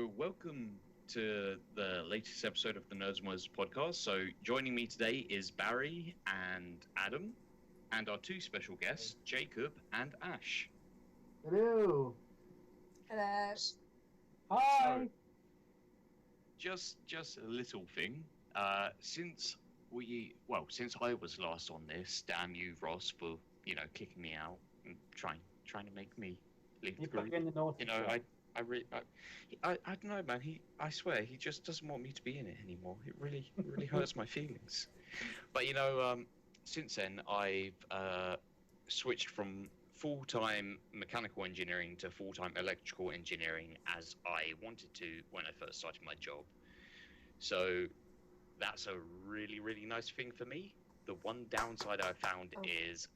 So, welcome to the latest episode of the Nerds and Wizards podcast. So, joining me today is Barry and Adam, and our two special guests, Jacob and Ash. Hello. Hello. Hi. Just a little thing. Since I was last on this, damn you, Ross, for kicking me out and trying to make me leave the group. In the naughty I don't know, man. I swear, he just doesn't want me to be in it anymore. It really hurts my feelings. But since then, I've switched from full-time mechanical engineering to full-time electrical engineering as I wanted to when I first started my job. So that's a really nice thing for me. The one downside I found is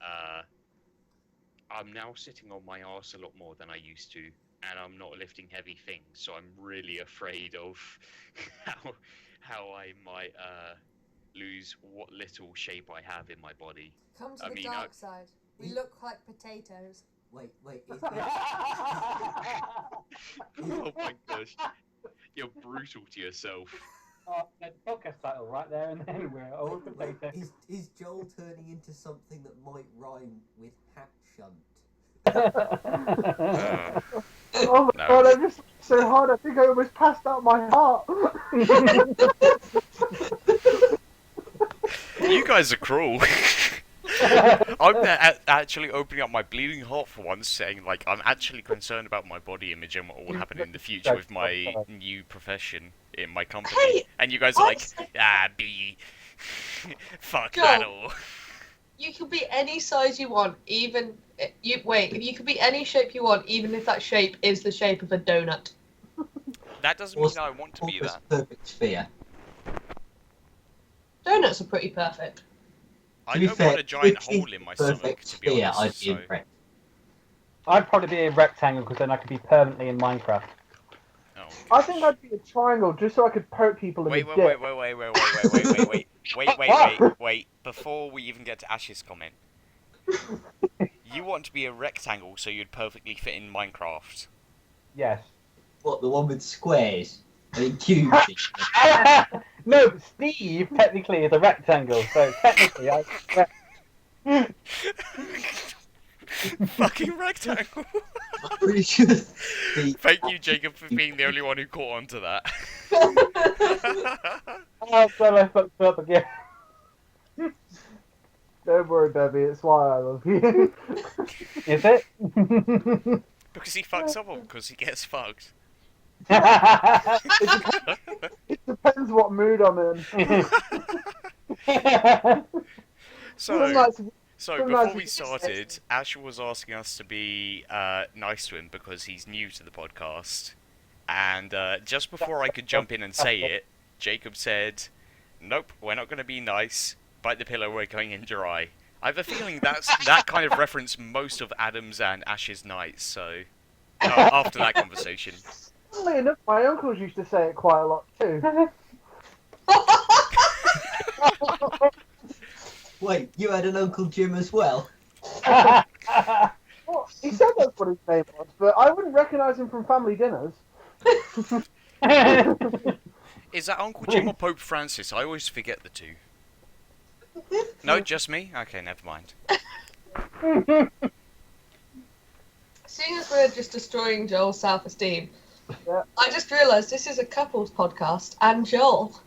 I'm now sitting on my arse a lot more than I used to, and I'm not lifting heavy things, so I'm really afraid of how I might lose what little shape I have in my body. Come to the dark side. We look like potatoes. Wait. Oh my gosh, you're brutal to yourself. The podcast title right there and then we're all potato. Is Joel turning into something that might rhyme with hat shunt? Oh my god, I just so hard, I think I almost passed out my heart. You guys are cruel. I'm actually opening up my bleeding heart for once, saying like I'm actually concerned about my body image and what will happen in the future with my new profession in my company. Hey, and you guys are like, fuck Go. that all. You can be any size you want, even you can be any shape you want, even if that shape is the shape of a donut. That doesn't mean I want to be that. Perfect sphere. Donuts are pretty perfect. I don't want a giant hole in my stomach, to be honest. I'd be So. impressed. I'd probably be a rectangle because then I could be permanently in Minecraft. Oh. I think I'd be a triangle just so I could poke people in Wait. the dick. Wait. Before we even get to Ash's comment, you want to be a rectangle so you'd perfectly fit in Minecraft. Yes. What, the one with squares? I mean, cubes. No, but Steve technically is a rectangle, so technically I. Fucking rectangle. I'm pretty sure Thank you, Jacob, for being the only one who caught on to that. Oh, well, I fucked up again. Don't worry, Debbie, it's why I love you. Is it? Because he fucks up or because he gets fucked? It depends what mood I'm in. So before we started, Ash was asking us to be nice to him because he's new to the podcast. And just before I could jump in and say it, Jacob said, "Nope, we're not going to be nice. Bite the pillow, we're going in dry." I have a feeling that kind of referenced most of Adam's and Ash's nights, so after that conversation. Funnily enough, my uncles used to say it quite a lot too. Wait, you had an Uncle Jim as well? Well, he said that's what his name was, but I wouldn't recognise him from family dinners. Is that Uncle Jim or Pope Francis? I always forget the two. No, just me? Okay, never mind. Seeing as we're just destroying Joel's self-esteem, Yeah. I just realised this is a couples podcast, and Joel.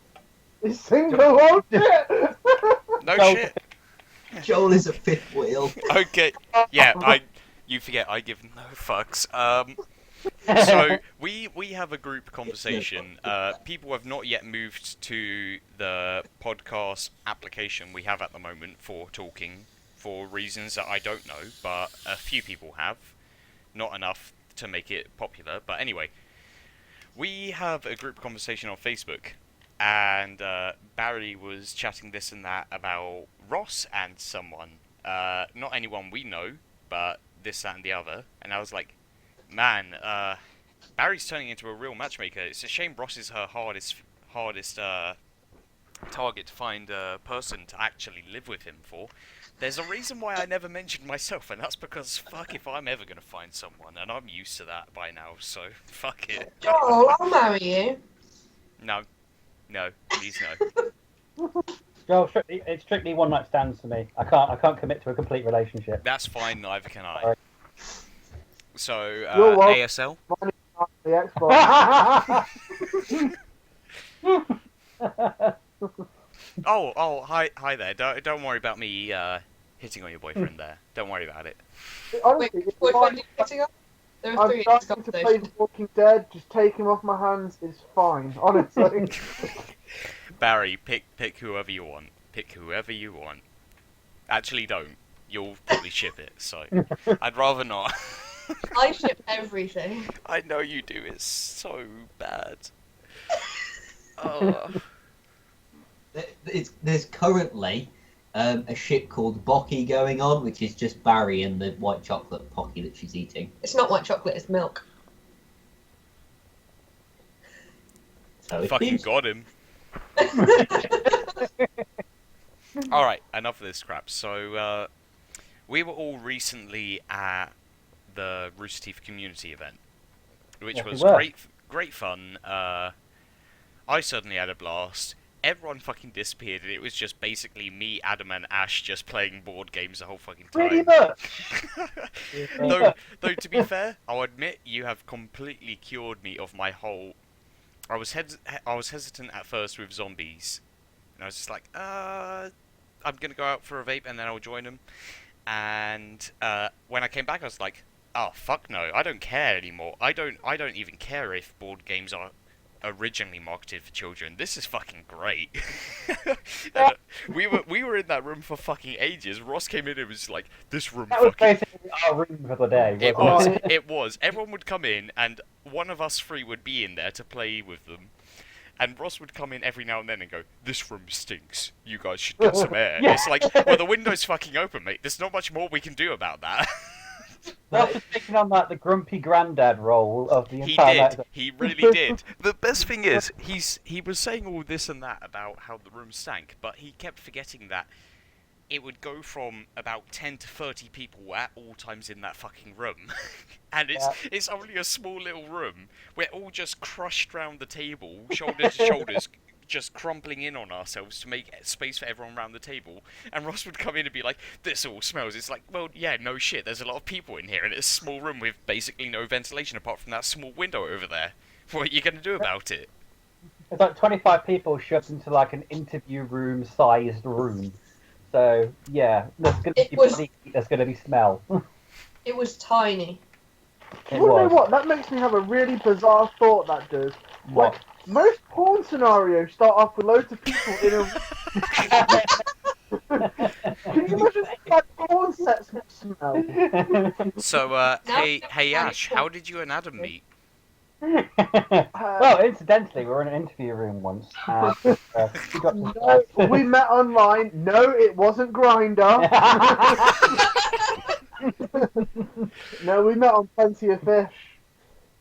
He's single, oh shit! No No. shit. Joel is a fifth wheel. Okay. Yeah, you forget I give no fucks. So we have a group conversation. People have not yet moved to the podcast application we have at the moment for talking for reasons that I don't know, but a few people have. Not enough to make it popular, but anyway. We have a group conversation on Facebook, and Barry was chatting this and that about Ross and someone. Not anyone we know, but this, that, and the other. And I was like, man, Barry's turning into a real matchmaker. It's a shame Ross is her hardest target to find a person to actually live with him for. There's a reason why I never mentioned myself, and that's because fuck if I'm ever gonna find someone, and I'm used to that by now. So fuck it. Joel, I'll marry you. No, please no. Joel, it's strictly one night stands for me. I can't commit to a complete relationship. That's fine. Neither can I. Sorry. So You're welcome. ASL. Mine is not the Xbox. Oh, hi there. Don't worry about me hitting on your boyfriend there. Don't worry about it. Honestly, Wait, if boyfriend, are I- you getting up? There are I'm three in this starting to play conversation. The Walking Dead. Just take him off my hands is fine. Honestly. Barry, pick whoever you want. Pick whoever you want. Actually, don't. You'll probably ship it. So I'd rather not. I ship everything. I know you do. It's so bad. Oh. There's currently a ship called Bocky going on, which is just Barry and the white chocolate Pocky that she's eating. It's not white chocolate, it's milk. So it Fucking is. got him. Alright, enough of this crap. So, we were all recently at the Rooster Teeth community event, which Yes, we was were. great fun. I certainly had a blast. Everyone fucking disappeared, and it was just basically me, Adam, and Ash just playing board games the whole fucking time. Pretty much. Though, to be fair, I'll admit you have completely cured me of my whole. I was hesitant at first with zombies, and I was just like, I'm gonna go out for a vape and then I'll join them. And when I came back, I was like, oh fuck no, I don't care anymore. I don't even care if board games are originally marketed for children. This is fucking great. And, we were in that room for fucking ages. Ross came in and was like, this room That was fucking. basically our room for the day. It wasn't was. It was. Everyone would come in, and one of us three would be in there to play with them. And Ross would come in every now and then and go, "This room stinks. You guys should get some air." Yeah. It's like, well, the window's fucking open, mate. There's not much more we can do about that. Ross was taking on like the grumpy granddad role of the He entire did. night. He really did. The best thing is, he was saying all this and that about how the room stank, but he kept forgetting that it would go from about 10 to 30 people at all times in that fucking room. And it's only a small little room. We're all just crushed round the table, shoulder to shoulders, just crumpling in on ourselves to make space for everyone around the table. And Ross would come in and be like, "This all smells." It's like, well, yeah, no shit. There's a lot of people in here, and it's a small room with basically no ventilation apart from that small window over there. What are you going to do about it? It's like 25 people shoved into like an interview room sized room. So yeah, there's gonna It be was- bloody- there's gonna be smell. It was tiny. It You know was. what? That makes me have a really bizarre thought. That does. What? Like, most porn scenarios start off with loads of people in a. Can you imagine like porn sets would smell? So, hey No. Ash, how did you and Adam meet? Well, incidentally, we were in an interview room once. And, we got No, we met online. No, it wasn't Grinder. No, we met on Plenty of Fish.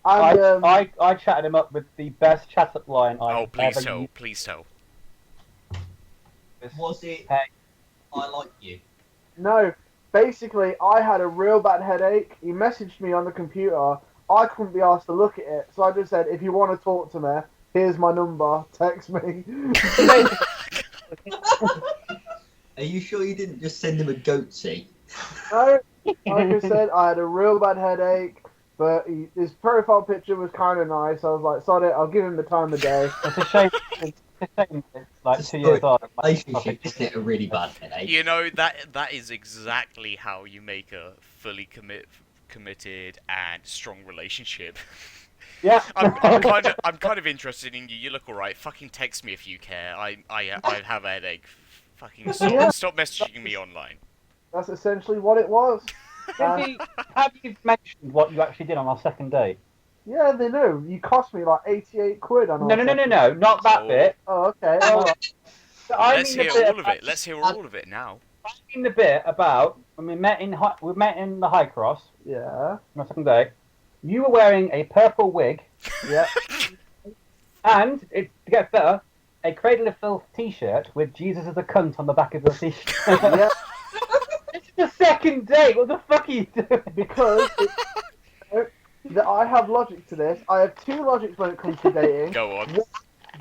And I chatted him up with the best chat up line Oh, I've please ever tell, used. please tell. Was it Hey. I Like You? no, basically, I had a real bad headache. He messaged me on the computer. I couldn't be asked to look at it, so I just said, "If you want to talk to me, here's my number. Text me." Are you sure you didn't just send him a goatsy? No, like I said, I had a real bad headache, but his profile picture was kind of nice. I was like, "Sod it, I'll give him the time of day." It's a shame. It's like It's 2 a years on. Relationship, isn't it? A really bad headache. You know, that is exactly how you make a fully committed and strong relationship. Yeah. I'm kind of interested in you. You look alright. Fucking text me if you care. I have a headache. Fucking stop messaging me online. That's essentially what it was. Have you mentioned what you actually did on our second date? Yeah, they know. You cost me like 88 quid on No, not that Oh. bit. Oh, okay. All right. I Let's mean hear the bit all of it. Let's hear all of it now. I mean the bit about when we met in the High Cross Yeah. on our second date. You were wearing a purple wig, Yeah. and to get better, a Cradle of Filth T-shirt with Jesus as a cunt on the back of your T-shirt. Yeah. the second date. What the fuck are you doing? Because I have logic to this. I have two logics when it comes to dating. Go on.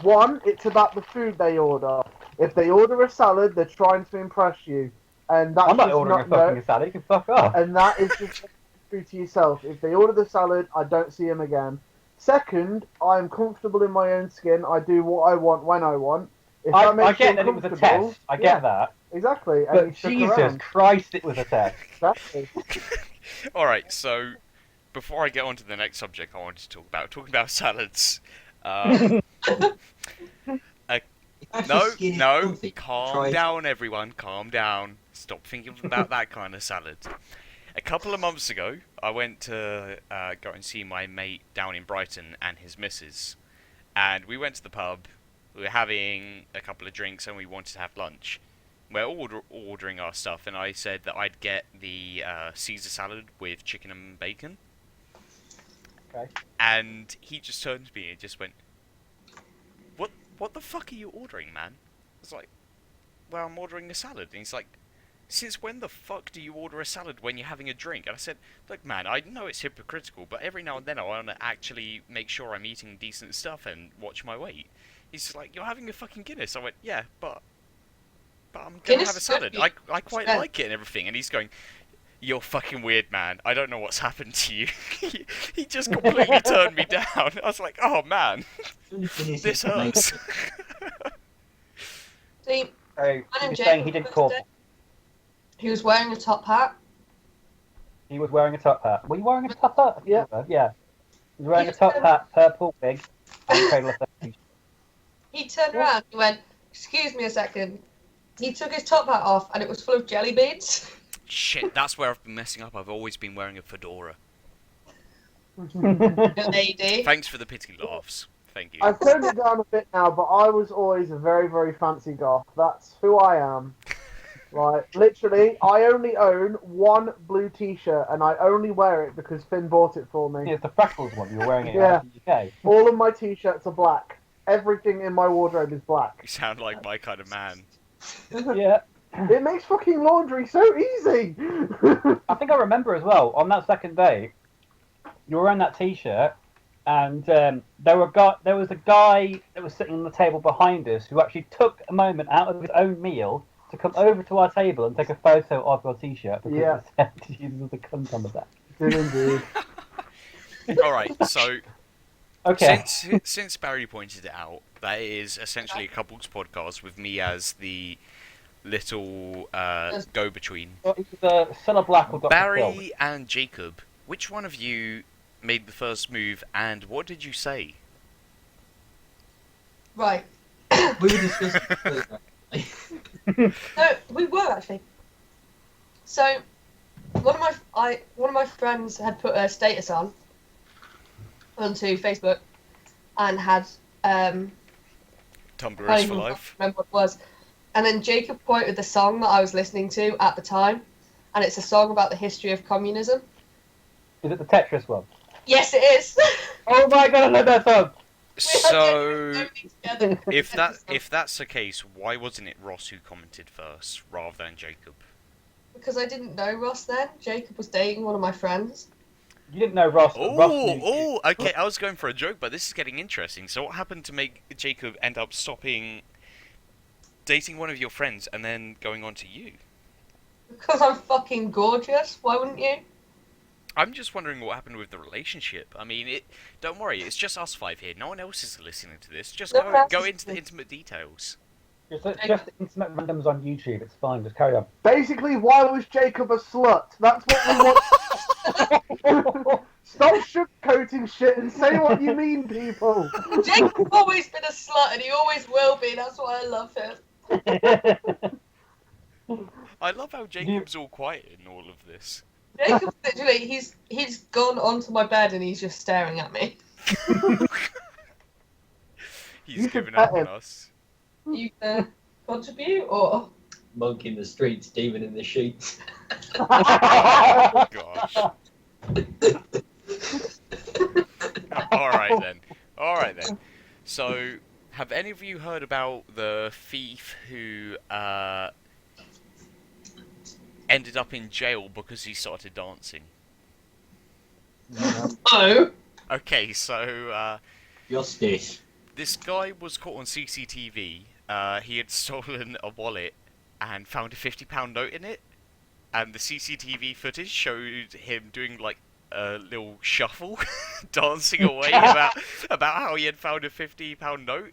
One, it's about the food they order. If they order a salad, they're trying to impress you, and that's I'm not just ordering a fucking salad. You can fuck off. And that is just true to yourself. If they order the salad, I don't see them again. Second, I'm comfortable in my own skin. I do what I want when I want. If that I makes get you that it was a uncomfortable, test. I yeah, get that. exactly. And But you stuck Jesus around. Christ, it was a test. Exactly. Alright, so before I get on to the next subject I wanted to talking about salads. If your No, skin is no, comfy, calm try it. down, everyone, calm down. Stop thinking about that kind of salad. A couple of months ago, I went to go and see my mate down in Brighton and his missus. And we went to the pub, we were having a couple of drinks and we wanted to have lunch. We're ordering our stuff and I said that I'd get the Caesar salad with chicken and bacon. Okay. And he just turned to me and just went, What the fuck are you ordering, man? I was like, well, I'm ordering a salad. And he's like, since when the fuck do you order a salad when you're having a drink? And I said, look, man, I know it's hypocritical, but every now and then I want to actually make sure I'm eating decent stuff and watch my weight. He's just like, you're having a fucking Guinness. I went, yeah, but I'm going to Guinness have a salad. should be- I quite Yeah. like it and everything. And he's going, you're fucking weird, man. I don't know what's happened to you. He just completely turned me down. I was like, oh, man, this hurts. See, So and you're Jake saying he didn't was call. there. He was wearing a top hat. He was wearing a top hat. Were you wearing a top hat? Yeah. Yeah. He was wearing a top hat, purple wig, and Cradle of Filth. He turned around and went, excuse me a second. He took his top hat off and it was full of jelly beans. Shit, that's where I've been messing up. I've always been wearing a fedora. Lady. Thanks for the pity laughs. Thank you. I've toned it down a bit now, but I was always a very, very fancy goth. That's who I am. Like, literally, I only own one blue t-shirt, and I only wear it because Finn bought it for me. It's the Freckles one. You're wearing it Yeah. in the UK. All of my t-shirts are black. Everything in my wardrobe is black. You sound like my kind of man. Yeah. It makes fucking laundry so easy. I think I remember as well, on that second day, you were wearing that t-shirt, and there was a guy that was sitting on the table behind us who actually took a moment out of his own meal to come over to our table and take a photo of your t-shirt because Yeah. it said Jesus was a cunt on the back. Did indeed. Alright, so Okay. since Barry pointed it out, that is essentially a couples podcast with me as the little go-between. Well, it was Cilla Black or Dr. Phil. Barry and Jacob, which one of you made the first move and what did you say? Right. We were discussing No, we were actually. So, one of my friends had put a status onto Facebook, and had Tumblr I is for don't life. remember what it was, and then Jacob quoted the song that I was listening to at the time, and it's a song about the history of communism. Is it the Tetris one? Yes, it is. Oh my god, I know that song! So Together. if that's the case, why wasn't it Ross who commented first rather than Jacob? Because I didn't know Ross then. Jacob was dating one of my friends. You didn't know Ross. but Ross knew you. Oh, okay. I was going for a joke, but this is getting interesting. So, what happened to make Jacob end up stopping dating one of your friends and then going on to you? Because I'm fucking gorgeous. Why wouldn't you? I'm just wondering what happened with the relationship. I mean, don't worry, it's just us five here. No one else is listening to this. Just No one go, else go is into the listening. intimate details. Just intimate randoms on YouTube. It's fine. Just carry on. Basically, why was Jacob a slut? That's what we want. Stop sugarcoating shit and say what you mean, people. Jacob's always been a slut, and he always will be. That's why I love him. I love how Jacob's all quiet in all of this. Jacob, literally, he's gone onto my bed and he's just staring at me. He's You should given pet up on him. us. You contribute, or monk in the streets, demon in the sheets. Gosh. Alright then. So, have any of you heard about the thief who ended up in jail because he started dancing. Oh. Okay, so Justice. this guy was caught on CCTV. He had stolen a wallet and found a £50 note in it, and the CCTV footage showed him doing like a little shuffle, dancing away about how he had found a £50 note.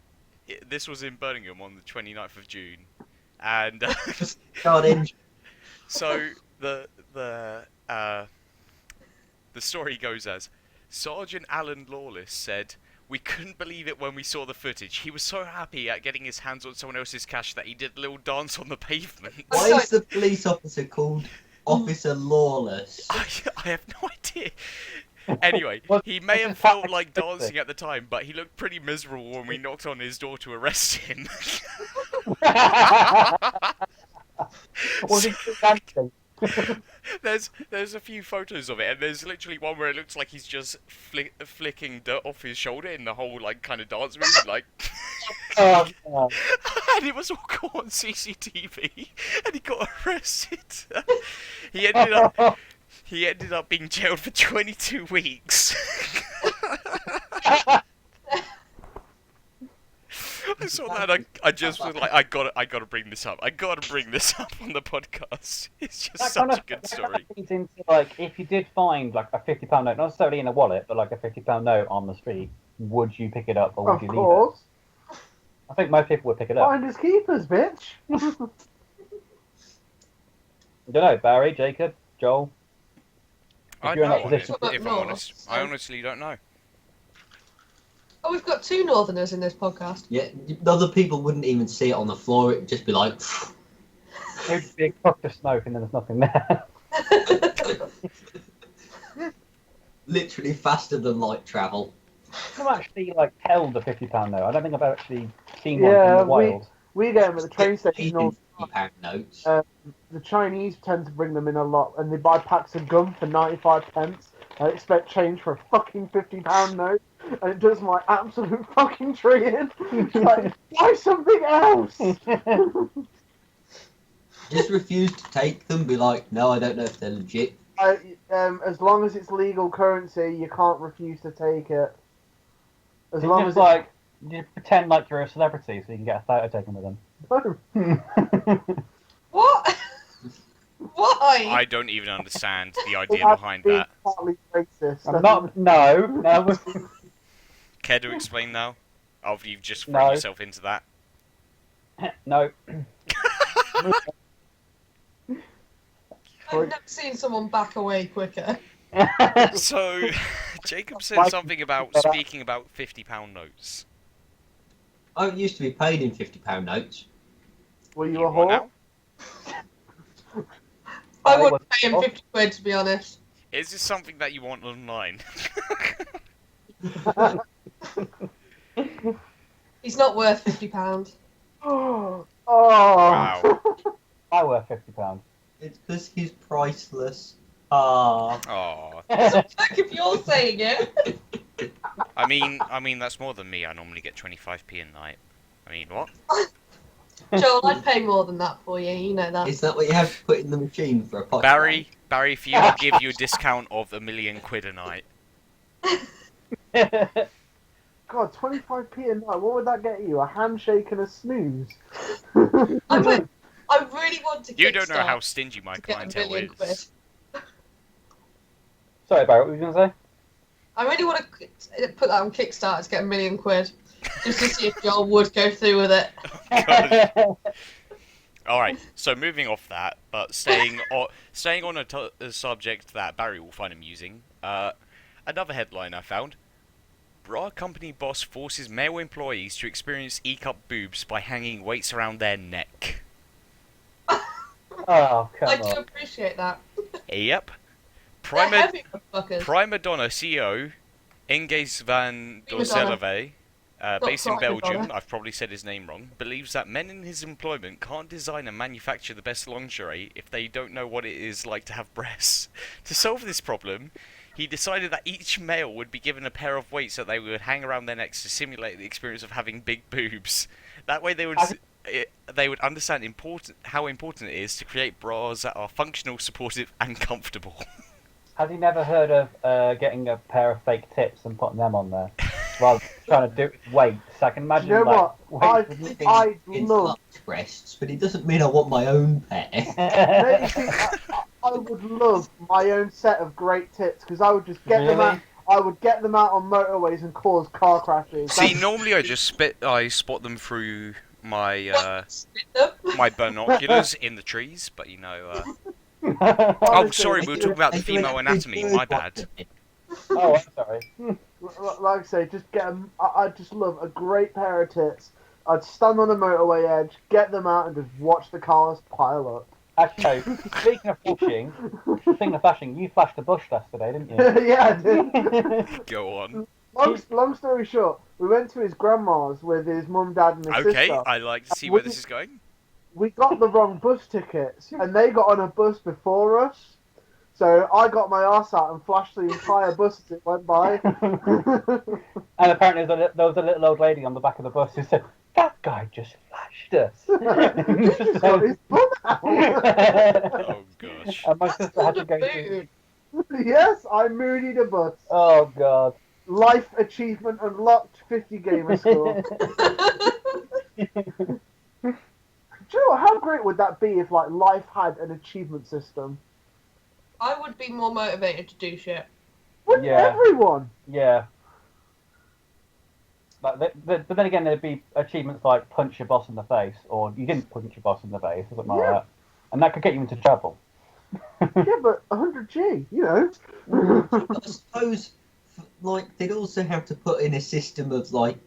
This was in Birmingham on the 29th of June, and God, in. so the story goes as Sergeant Alan Lawless said, "We couldn't believe it when we saw the footage. He was so happy at getting his hands on someone else's cash that he did a little dance on the pavement." Why is the police officer called Officer Lawless? I have no idea. Anyway, he may have What's felt like dancing at the time, but he looked pretty miserable when we knocked on his door to arrest him. Was he dancing? There's a few photos of it, and there's literally one where it looks like he's just flicking dirt off his shoulder in the whole like kind of dance move, like. Oh, God. And it was all caught on CCTV, and he got arrested. He ended up being jailed for 22 weeks. I saw that and I just was like, I gotta bring this up. I gotta bring this up on the podcast. It's just such a good story. That feeds into, like, if you did find like a £50 note, not necessarily in a wallet, but like a £50 note on the street, would you pick it up or would Of you leave course. it? I think most people would pick it up. Finders keepers, bitch. I don't know, Barry, Jacob, Joel. I you're in that don't, position- if I'm honest. I honestly don't know. Oh, we've got two Northerners in this podcast. Yeah, the other people wouldn't even see it on the floor. It'd just be like. It would be a puff of smoke and then there's nothing there. Literally faster than light travel. I've actually like held a £50 note. I don't think I've actually seen one Yeah, in the wild. We get them at the train station. All £50 notes. the Chinese tend to bring them in a lot, and they buy packs of gum for 95p. I expect change for a fucking £50 note, and it does my absolute fucking tree in. Like, buy something else. Just refuse to take them. Be like, no, I don't know if they're legit. As long as it's legal currency, you can't refuse to take it. As It's long just as like you pretend like you're a celebrity so you can get a photo taken with them. What? Why? I don't even understand the idea behind that. Partly racist. I'm not. No. Care to explain now? After you've just thrown No. yourself into that. No. I've never seen someone back away quicker. So, Jacob said something about speaking about £50 notes. I used to be paid in £50 notes. Were you You a what whore? now? I wouldn't pay him 50 quid, to be honest. Is this something that you want online? He's not worth £50. Oh. Wow. I worth £50. It's because he's priceless. Ah. Oh, Fuck if you're saying it. I mean that's more than me. I normally get 25p a night. I mean, what? Joel, I'd pay more than that for you. You know that. Is that what you have to put in the machine for a pot? Barry, if you would give you a discount of £1 million a night. God, 25p a night. What would that get you? A handshake and a snooze? I really want to. You don't know Kickstart how stingy my to get clientele £1 million is. quid. Sorry, Barry, what were you going to I really want to put that on Kickstarter to get £1 million, just to see if Joel would go through with it. say? Alright, so moving off that, but staying on a subject that Barry will find amusing, another headline I found. Bra company boss forces male employees to experience E-cup boobs by hanging weights around their neck. Oh, I come do on. appreciate that. Yep. They're heavy motherfuckers. Prima Donna CEO, Inges van Prima Donna. Dorselve, based in Prima Belgium, Donna. I've probably said his name wrong, believes that men in his employment can't design and manufacture the best lingerie if they don't know what it is like to have breasts. To solve this problem, he decided that each male would be given a pair of weights that they would hang around their necks to simulate the experience of having big boobs. That way they would... they would understand how important it is to create bras that are functional, supportive, and comfortable. Has he never heard of getting a pair of fake tits and putting them on there? Rather than trying to do it with weights. I can imagine, You know like, what? weights with- I It's love. luxe breasts, but it doesn't mean I want my own pair. No, you see, I would love my own set of great tits because I would just get them Really? out. I would get them out on motorways and cause car crashes. See, normally I spot them through my Split them. my binoculars in the trees, but you know. Oh, Honestly, sorry, we were talking about the female anatomy. My bad. Oh, I'm sorry. Like I say, just get them. I just love a great pair of tits. I'd stand on the motorway edge, get them out, and just watch the cars pile up. Actually, speaking of flashing, you flashed a bush yesterday, didn't you? Yeah, I did. Go on. Long story short, we went to his grandma's with his mum, dad, and his Okay, sister. I like to see where this is going. We got the wrong bus tickets, and they got on a bus before us. So I got my arse out and flashed the entire bus as it went by. And apparently there was a little old lady on the back of the bus who said, "That guy just flashed us." He's just got his bum out. Oh gosh. And my That's sister had called to a go to... mood. Yes, I moodied a bus. Oh, God. Life achievement unlocked, 50 gamer score. Do you know what, how great would that be if like life had an achievement system? I would be more motivated to do shit. Wouldn't Yeah. everyone? Yeah. But then again, there'd be achievements like punch your boss in the face, or you didn't punch your boss in the face, or something like Yeah. that. And that could get you into trouble. Yeah, but 100G, you know. I suppose, like, they'd also have to put in a system of, like,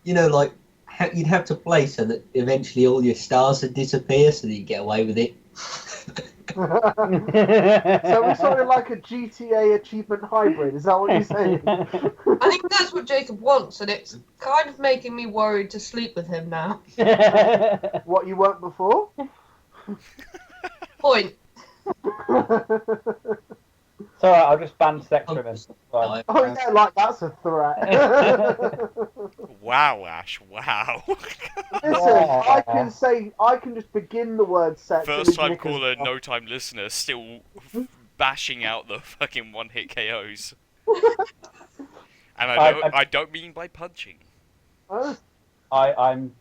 you know, like, you'd have to play so that eventually all your stars would disappear so that you get away with it. So we're sort of like a GTA achievement hybrid, is that what you're saying? I think that's what Jacob wants, and it's kind of making me worried to sleep with him now. What you weren't before? Point. It's alright, I'll just ban sex from him. Right. Oh yeah, like that's a threat. Wow, Ash. Wow. Listen, I can just begin the word sex. and First his time knickers caller, off. no time listener, still bashing out the fucking one hit KOs. And I don't mean by punching. Oh, I'm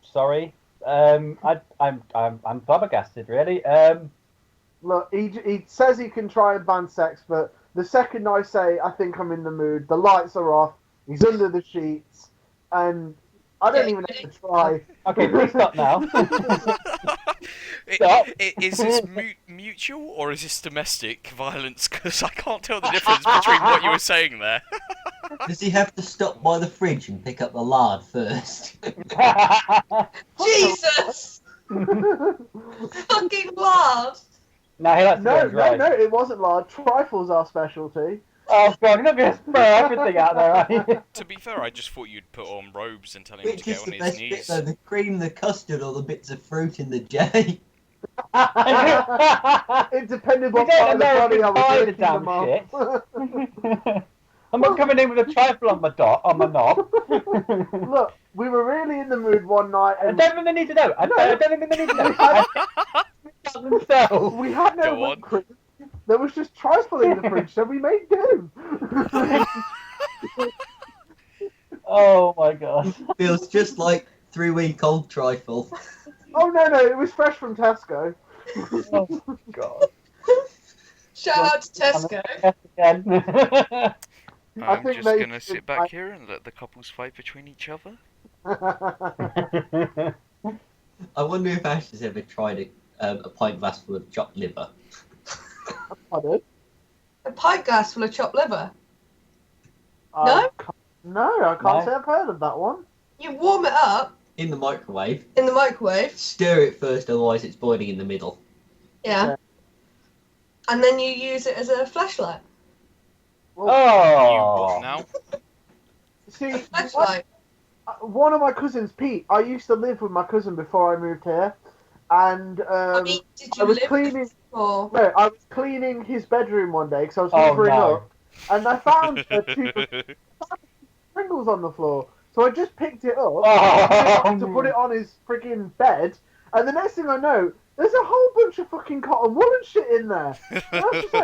sorry. I'm flabbergasted, really. look, he says he can try and ban sex, but the second I say I think I'm in the mood, the lights are off, he's under the sheets, and I don't even have to try. Okay, please stop now. Is this mutual or is this domestic violence? Because I can't tell the difference between what you were saying there. Does he have to stop by the fridge and pick up the lard first? Jesus! Fucking lard! No, he likes to No, go dry. no, it wasn't lard. Trifle's our specialty. Oh god, you're not going to throw everything out there, are you? To be fair, I just thought you'd put on robes and tell him to Which get is on the his best bit knees. though, the cream, the custard, or the bits of fruit in the J? It depended We what don't part of the body I American pie was the licking damn them off. I'm not coming in with a trifle on my knob. Look, we were really in the mood one night, I and don't think they need to know. I don't think they need to know. Themselves. we had no Go on. whipped cream. There was just trifle in the fridge, so we made do. Oh my god. Feels just like 3-week-old trifle. Oh no, it was fresh from Tesco. Oh god. Shout out to Tesco. Again. I'm think just they gonna should- sit back here and let the couples fight between each other. I wonder if Ash has ever tried a pint glass full of chopped liver. Pardon? A pint glass full of chopped liver. No, I can't No. say I've heard of that one. You warm it up In the microwave. in the microwave, Stir it first, otherwise it's boiling in the middle. yeah, Yeah. and then you use it as a flashlight. You what Oh. now? See, Flashlight. one of my cousins, Pete, I used to live with my cousin before I moved here, and I mean, did I you was live cleaning. or No, I was cleaning his bedroom one day because I was Oh, hoovering no. up, and I found a tube of Pringles on the floor. So So I just picked it up to put it on his freaking bed, and the next thing I know, there's a whole bunch of fucking cotton wool and shit in there. And I was just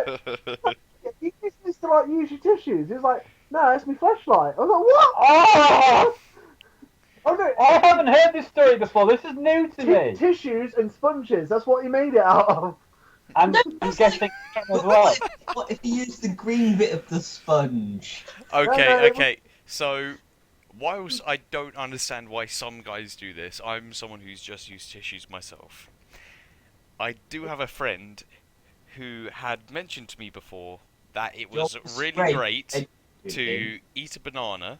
like, you use this to like use your tissues. He was like, no, it's my flashlight. I was like, what? Oh! Okay. I haven't heard this story before. This is new to me. Tissues and sponges. That's what he made it out of. I'm guessing as well. What if you use the green bit of the sponge? Okay. So, whilst I don't understand why some guys do this, I'm someone who's just used tissues myself. I do have a friend who had mentioned to me before that it was really great to eat a banana,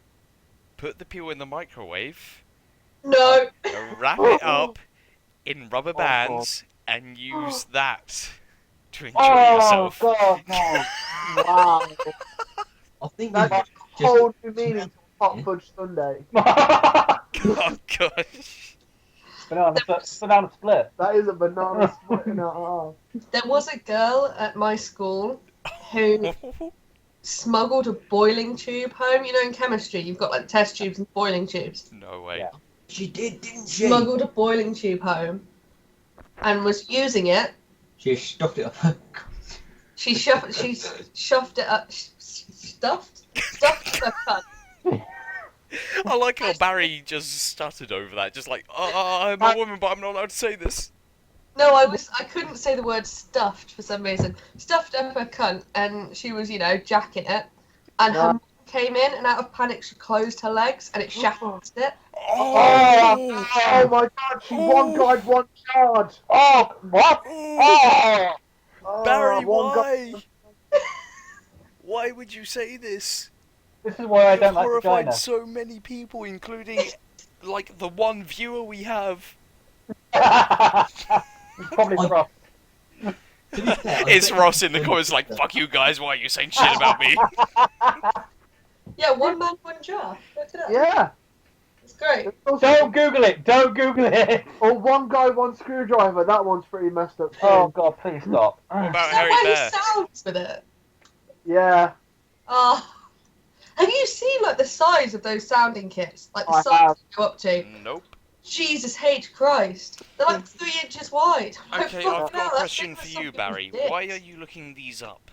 put the peel in the microwave, No. wrap it up in rubber bands, and use that to enjoy yourself. Oh God, no! Wow. I think That's you a just whole new meaning to hot fudge sundae. Oh gosh. banana split. That is a banana split in half. There was a girl at my school who smuggled a boiling tube home. You know, in chemistry, you've got like test tubes and boiling tubes. No way. Yeah. She did, didn't she? Smuggled a boiling tube home and was using it. She stuffed it up. She shoved it up. Stuffed her cunt. I like how Barry just stuttered over that, just like, I'm a woman, but I'm not allowed to say this. No, I couldn't say the word stuffed for some reason. Stuffed up her cunt, and she was, jacking it. And her mum came in, and out of panic, she closed her legs, and it shattered it. Oh my God! She one guide, one charge. Oh, what? Oh! Barry, one why? Why would you say this? This is why I don't You've like horrified vagina. so many people, including, like, the one viewer we have. It's probably Ross. To be fair, I It's bet Ross you in the could- comments like, fuck you guys, why are you saying shit about me? Yeah, one man, one jar. Look it up. Yeah. It's great. It's also- Don't Google it. Don't Google it. Or one guy, one screwdriver. That one's pretty messed up. Too. Oh God, please stop. What about Is that Harry why Bear? he sounds with it? Yeah. Have you seen like the size of those sounding kits? Like the I size have. they go up to? Nope. Jesus H Christ! They're like 3 inches wide. I'm like, Okay, fucking I've hell, got a that's question big for as you, something Barry. with Why are dicks. you looking these up?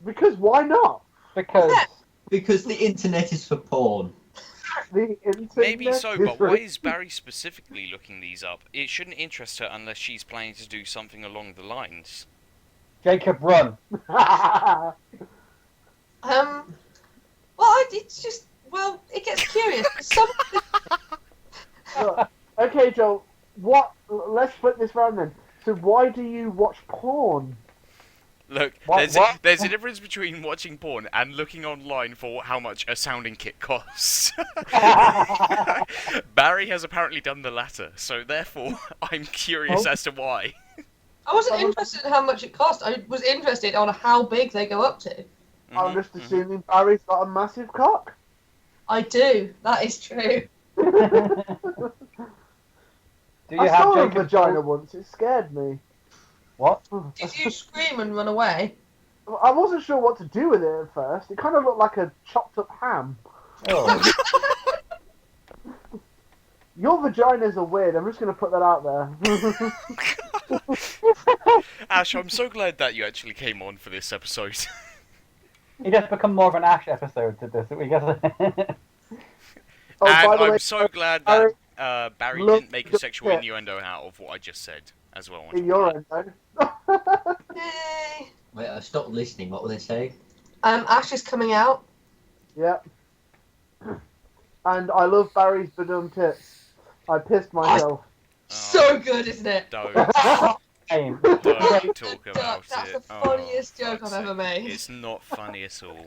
Because why not? Because Yeah. Because the internet is for porn. The internet Maybe so, but for- why is Barry specifically looking these up? It shouldn't interest her unless she's planning to do something along the lines. Jacob, run. Well, it's just it gets curious. Some Look, okay, Joe. Let's flip this round then. So why do you watch porn? Look, What- there's a difference between watching porn and looking online for how much a sounding kit costs. Barry has apparently done the latter, so therefore I'm curious as to why. I wasn't interested in how much it cost. I was interested on how big they go up to. I'm Mhm, just assuming Barry's got a massive cock. I do. That is true. Do you I have saw a Jacob's vagina once. It scared me. What? Did you scream and run away? I wasn't sure what to do with it at first. It kind of looked like a chopped up ham. Oh. Your vaginas are weird. I'm just going to put that out there. Ash, I'm so glad that you actually came on for this episode. It just become more of an Ash episode to this. We guess. Oh, And by the I'm way, so glad Barry, that Barry look didn't make a the sexual pit. innuendo out of what I just said as well. in your end, though. Yay. Wait, I stopped listening. What were they saying? Ash is coming out. Yep. And I love Barry's badum tits. I pissed myself. So good, isn't it? Don't Same. talk about That's it. the Oh, funniest joke fuck's I've ever sake. made. It's not funny at all.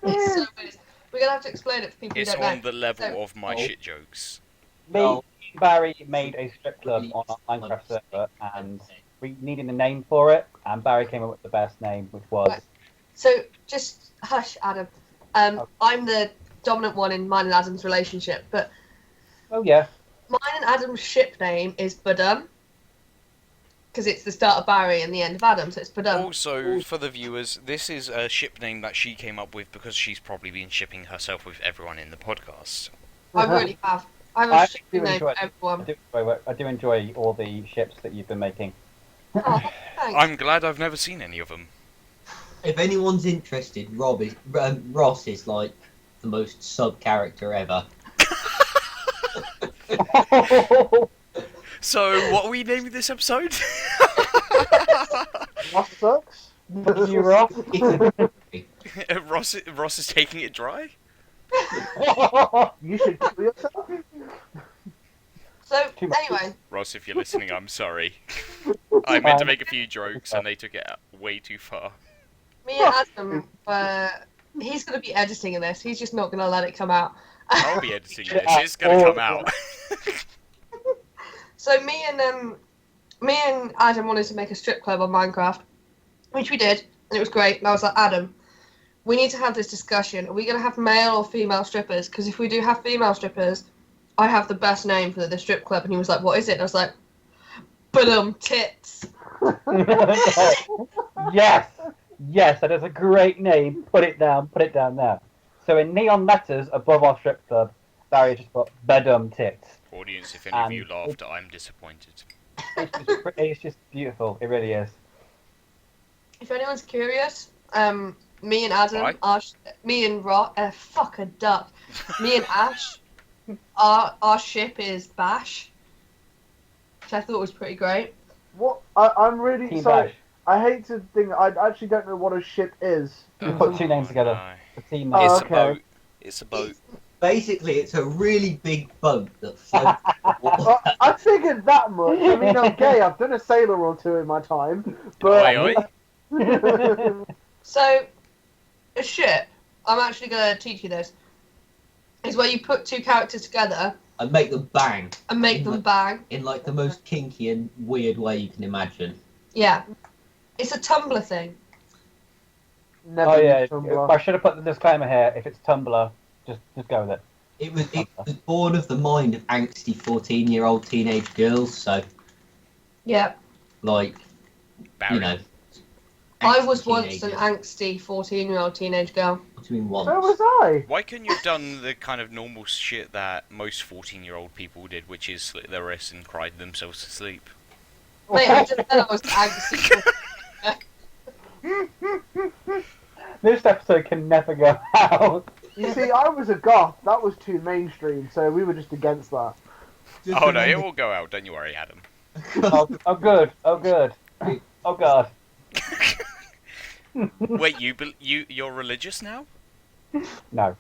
It's so good. We're gonna have to explain it to people It's who don't on know. the level So- of my Oh. shit jokes. Me No. and Barry made a strip club on our Minecraft server, and we needed a name for it, and Barry came up with the best name, which was. Right. So just hush, Adam. I'm the dominant one in mine and Adam's relationship, but Oh yeah. mine and Adam's ship name is Badum. because it's the start of Barry and the end of Adam, so it's Badum. Also, for the viewers, this is a ship name that she came up with because she's probably been shipping herself with everyone in the podcast. I really have. I have I a shipping do name enjoy for everyone. I do enjoy all the ships that you've been making. Oh, thanks. I'm glad I've never seen any of them. If anyone's interested, Ross is like the most sub character ever. So, what are we naming this episode? What sucks? You rock. Ross is taking it dry? You should kill yourself. So, Too much. anyway, Ross, if you're listening, I'm sorry. I meant to make a few jokes and they took it way too far. me and Adam, he's going to be editing this. He's just not going to let it come out. I'll be editing this. It's gonna come out. So me and Adam wanted to make a strip club on Minecraft, which we did, and it was great. And I was like, Adam, we need to have this discussion. Are we going to have male or female strippers? Because if we do have female strippers, I have the best name for the strip club. And he was like, what is it? And I was like, Badum Tits. Yes, yes, that is a great name. Put it down now. So in neon letters above our strip club, Barry just put Badum Tits. Audience, if any of you laughed, I'm disappointed. It's just beautiful. It really is. If anyone's curious, me and Adam, me and fuck a duck. Me and Ash, our ship is Bash, which I thought was pretty great. What? I'm really Team sorry. Bash. I hate to think. I actually don't know what a ship is. You put two names together. No. The team Oh, name. It's okay. a boat. It's a boat. Basically, it's a really big boat that floats. Well, I figured that much. I mean, I'm gay. I've done a sailor or two in my time, but Oi, oi. So, a ship, I'm actually going to teach you this, is where you put two characters together and make them bang and make them bang. in like the most kinky and weird way you can imagine. Yeah. It's a Tumblr thing. never Oh yeah, used Tumblr. I should have put the disclaimer here. If it's Tumblr, just go with it. It was born of the mind of angsty 14-year-old teenage girls. So Yeah. like, Barry. you know. I angsty was once an teenagers. angsty 14-year-old teenage girl. What do you mean once? So was I. Why couldn't you have done the kind of normal shit that most 14-year-old people did, which is slit their wrists and cried themselves to sleep? Mate, I just said I was angsty. This episode can never go out. You see, I was a goth. That was too mainstream, so we were just against that. Just Oh no, it remember- will go out. Don't you worry, Adam. Oh good. Oh good. Oh god. Wait, you're religious now? No.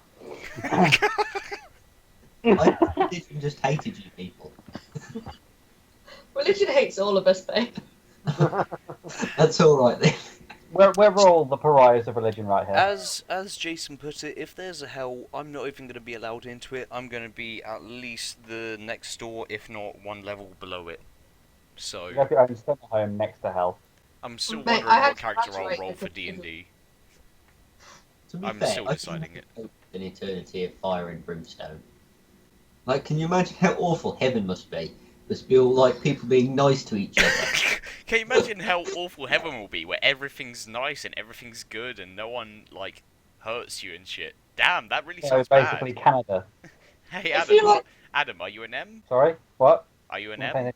I didn't just hated you people. Religion hates all of us, babe. That's all right then. We're all the pariahs of religion right here. As Jason put it, if there's a hell, I'm not even going to be allowed into it. I'm going to be at least the next door, if not one level below it. So You have your own summer home next to hell. I'm still Mate, wondering I had what to character I'll graduate roll if for it D&D. To be I'm fair, still I deciding think it. An eternity of fire and brimstone. Like, can you imagine how awful heaven must be? Must be all like people being nice to each other. Can you imagine how awful heaven will be, where everything's nice and everything's good and no one like hurts you and shit? Damn, that really So sounds basically bad. Canada. Hey If you Adam, like- Adam, are you an M? Sorry? What? Are you an Am M?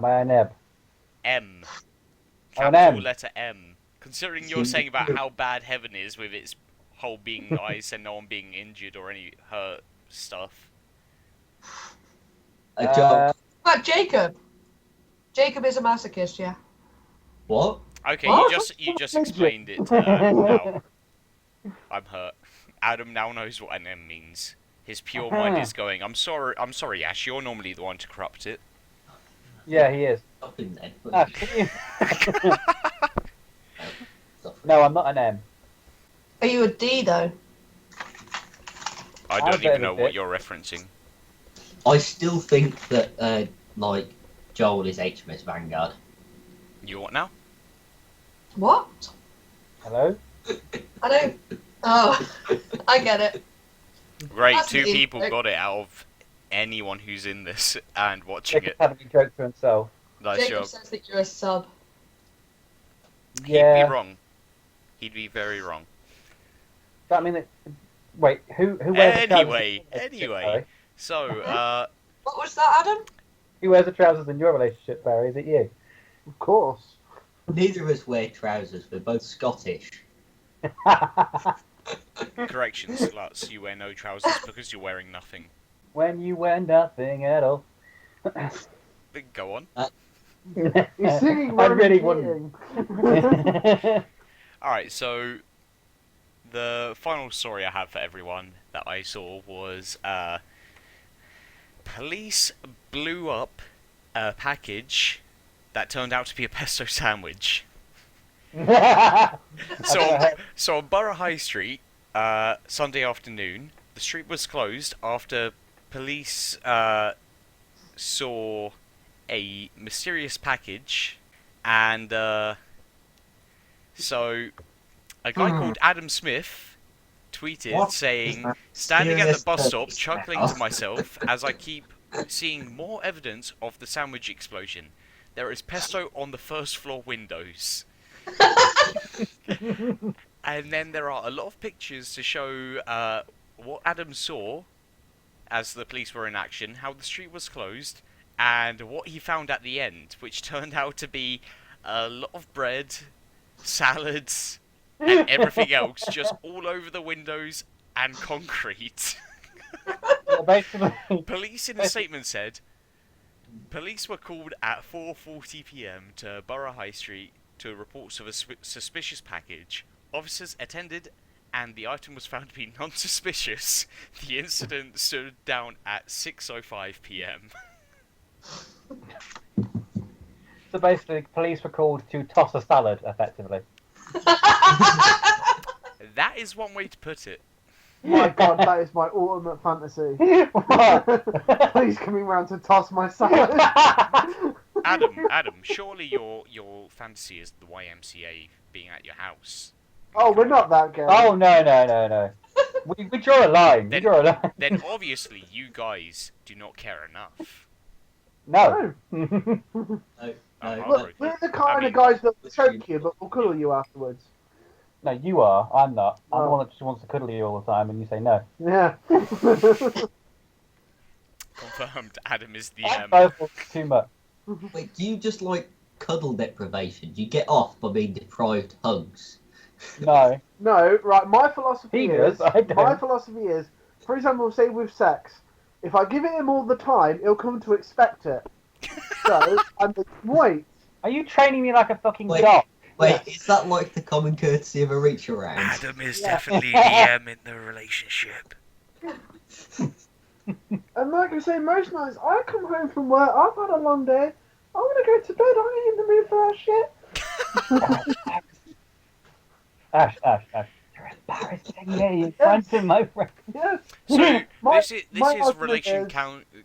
I a neb? M. I'm an Capital M. letter M. Considering you're saying about how bad heaven is with its whole being nice and no one being injured or any hurt stuff. A joke. But Jacob. Jacob is a masochist, yeah. What? Okay, What? you just explained it now. I'm hurt. Adam now knows what an M means. His pure mind is going, I'm sorry, Ash, you're normally the one to corrupt it. Yeah, he is. Stop him then. Ash, can you- Stop. No, I'm not an M. Are you a D, though? I I'm don't a bit even of a know what dick. you're referencing. I still think that, like, Joel is HMS Vanguard. You what now? What? Hello? I don't... Oh, I get it. Great, That's two me. people got it out of anyone who's in this and watching Jacob's it. having a joke to himself. Nice Jacob job. says that you're a sub. He'd Yeah. be wrong. He'd be very wrong. That mean it. Wait, who wears the trousers? Anyway. So, What was that, Adam? Who wears the trousers in your relationship, Barry? Is it you? Of course. Neither of us wear trousers. We're both Scottish. correction, sluts, you wear no trousers because you're wearing nothing. When you wear nothing at all. But go on. He's singing I Ronan really Keating. wouldn't. Alright, so the final story I have for everyone that I saw was police blew up a package that turned out to be a pesto sandwich. So on Borough High Street, Sunday afternoon, the street was closed after police saw a mysterious package, and so a guy called Adam Smith tweeted What? saying, "Standing at the bus stop, Mysterious chuckling purpose. to myself as I keep seeing more evidence of the sandwich explosion. There is pesto on the first floor windows." And then there are a lot of pictures to show what Adam saw as the police were in action, how the street was closed, and what he found at the end, which turned out to be a lot of bread, salads, and everything else just all over the windows and concrete. Well, basically, Police in a statement said, police were called at 4:40 p.m. to Borough High Street to reports of a suspicious package. Officers attended and the item was found to be non-suspicious. The incident stood down at 6:05 p.m. so basically, police were called to toss a salad, effectively. That is one way to put it. My God, that is my ultimate fantasy. What? Please coming round to toss my salad. Adam, surely your fantasy is the YMCA being at your house. Oh, we're not that gay. Oh no! We draw a line. We draw a line. Then obviously you guys do not care enough. No. No, Oh, no. Look, we're the kind I mean, of guys that will choke you, but will cuddle you afterwards. No, you are. I'm not. I'm the Oh. one that just wants to cuddle you all the time, and you say no. Yeah. Confirmed. Adam is the Both are too much. Wait, do you just like cuddle deprivation? Do you get off by being deprived hugs? No. No, right. My philosophy He is. does, I don't. My philosophy is, for example, say with sex, if I give it him all the time, he'll come to expect it. So I'm like, wait. Are you training me like a fucking Wait. dog? Wait, is that like the common courtesy of a reach around? Adam is Yeah. definitely the M in the relationship. And like I say, most nights I come home from work, I've had a long day. I want to go to bed. I ain't in the mood for that shit. Ash. You're embarrassing me in front of my friend. Yes. So My- this my is argument relation is-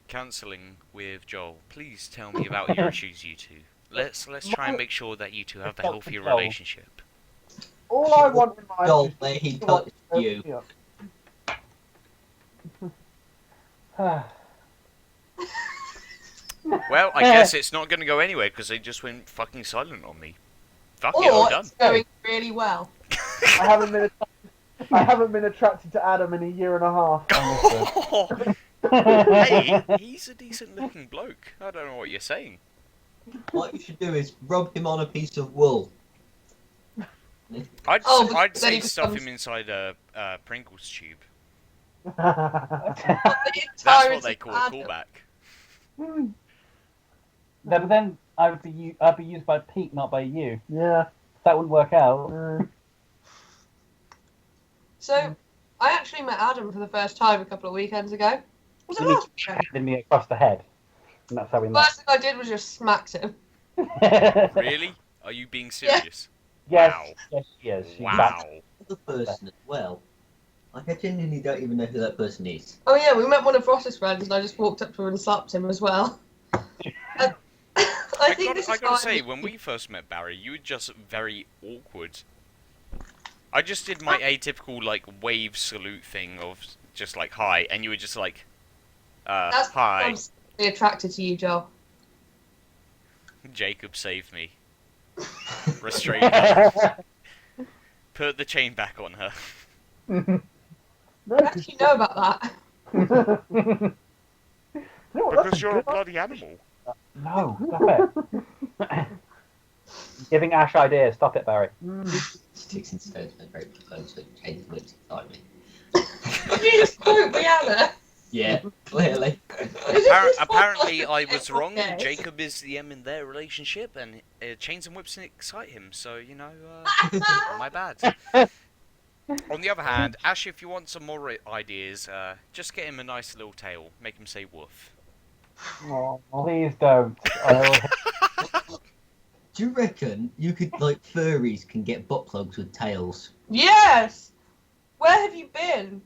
counselling with Joel. Please tell me about your issues, you two. Let's try and make sure that you two have a healthy Self-control. relationship. All I want in life Joel, is where he to watch touched you. Yeah. Well, I guess it's not going to go anywhere because they just went fucking silent on me. Fuck it, I'm Or done. it's going really well. I haven't been attracted to Adam in a year and a half. Hey, he's a decent looking bloke. I don't know what you're saying. What you should do is rub him on a piece of wool. I'd Oh, I'd then say he stuff becomes- him inside a Pringles tube. The That's what entirety they call of a Adam. callback. Then I'd be used by Pete, not by you. Yeah. That wouldn't work out. So, I actually met Adam for the first time a couple of weekends ago. Was it You last need weekend? to me across the head, and that's how we The met. first thing I did was just smacked him. Really? Are you being serious? Yes, Wow. yes, she is. She's Wow. The person as well. Like, I genuinely don't even know who that person is. Oh yeah, we met one of Ross's friends and I just walked up to her and slapped him as well. I think this I is gotta how say, I- when we first met Barry, you were just very awkward. I just did my atypical, like, wave salute thing of just like, hi, and you were just like, That's hi. I'm really attracted to you, Joel. Jacob saved me. Restrain her. Put the chain back on her. No, How do you know about that? You know what, that's Because you're a good- bloody animal. No, stop it. Giving Ash ideas. Stop it, Barry. Sticks and stones are very close, so changes which excite me. Did you just quote Rihanna? Yeah, clearly. Apparently, I was wrong. Okay. Jacob is the M in their relationship, and chains and whips excite him. So my bad. On the other hand, Ash, if you want some more ideas, just get him a nice little tail. Make him say woof. Oh, please don't. Do you reckon you could, like, furries can get butt plugs with tails? Yes! Where have you been?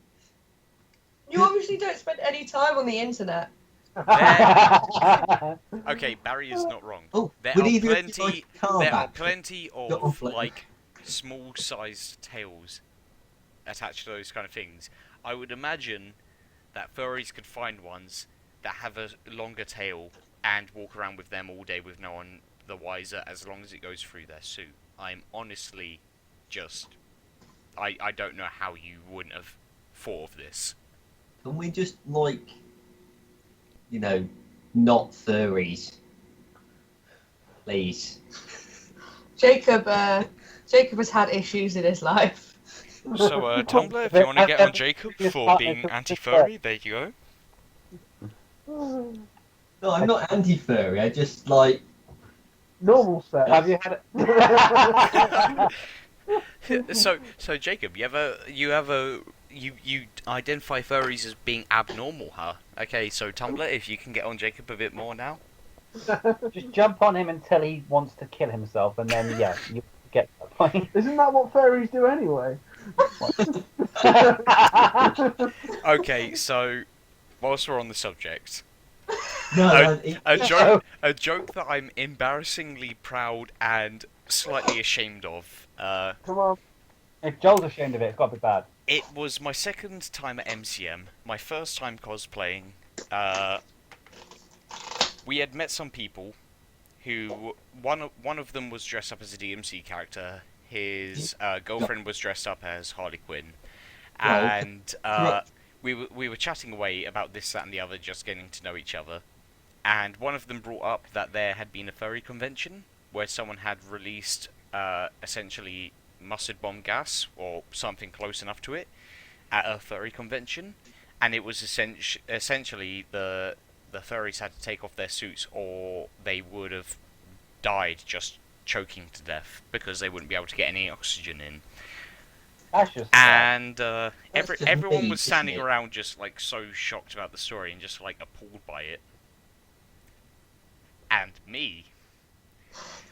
You obviously don't spend any time on the internet. Okay, Barry is not wrong. Oh, There would are either of you plenty. like a car There are back? plenty Not of off-lit. like small-sized tails attached to those kind of things. I would imagine that furries could find ones that have a longer tail and walk around with them all day with no one the wiser, as long as it goes through their suit. I'm honestly just. I don't know how you wouldn't have thought of this. Can we just, like, you know, not furries? Please. Jacob has had issues in his life. So, Tumblr, if you want to get on Jacob for being anti-furry, there you go. No, I'm not anti-furry, I just, like... normal sex. Have you had it? So Jacob, you identify furries as being abnormal, huh? Okay, so Tumblr, if you can get on Jacob a bit more now. Just jump on him until he wants to kill himself, and then yeah, you get that point. Isn't that what furries do anyway? Okay, so whilst we're on the subject, No, a joke that I'm embarrassingly proud and slightly ashamed of. Come on. If Joel's ashamed of it, it's got to be bad. It was my second time at MCM, my first time cosplaying. We had met some people who one of them was dressed up as a DMC character. His girlfriend was dressed up as Harley Quinn, and we were chatting away about this, that, and the other, just getting to know each other. And one of them brought up that there had been a furry convention where someone had released essentially mustard bomb gas or something close enough to it at a furry convention, and it was essentially the furries had to take off their suits or they would have died just choking to death because they wouldn't be able to get any oxygen in. That's just And just everyone mean, was standing isn't it? around just like so shocked about the story and just like appalled by it. And me,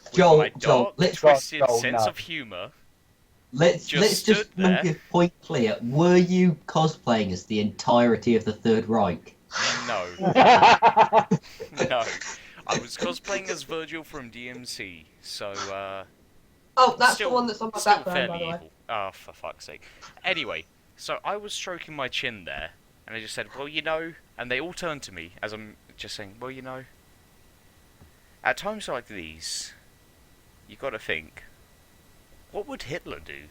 with Joel, my dark, let's- twisted Joel, sense no. of humour, let's just just stood there. make a point clear. Were you cosplaying as the entirety of the Third Reich? no, bad. no. I was cosplaying as Virgil from DMC, so Oh, that's still, the one that's on my still background, by fairly the way. evil. Oh, for fuck's sake. Anyway, so I was stroking my chin there, and I just said, well, you know, and they all turned to me as I'm just saying, well, you know, at times like these, you gotta think, what would Hitler do?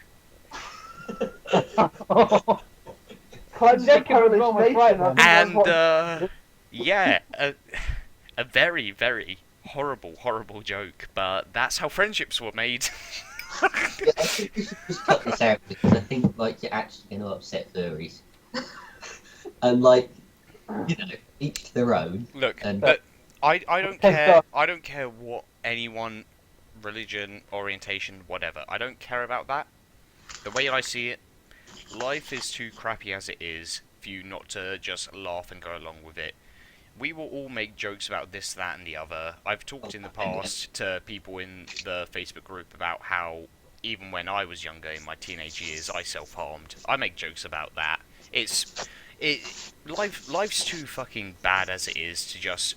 Cleanse the Jacob was Polish almost nation. right I then. think that's And, what- yeah, a very, very horrible, horrible joke, but that's how friendships were made. Yeah, I think we should just cut this out because I think like you're actually going to upset furries. And like, you know, each to their own. Look, And- but I don't Pissed care. off. I don't care what anyone, religion, orientation, whatever. I don't care about that. The way I see it, life is too crappy as it is for you not to just laugh and go along with it. We will all make jokes about this, that, and the other. I've talked in the past to people in the Facebook group about how even when I was younger, in my teenage years, I self-harmed. I make jokes about that. Life's too fucking bad as it is to just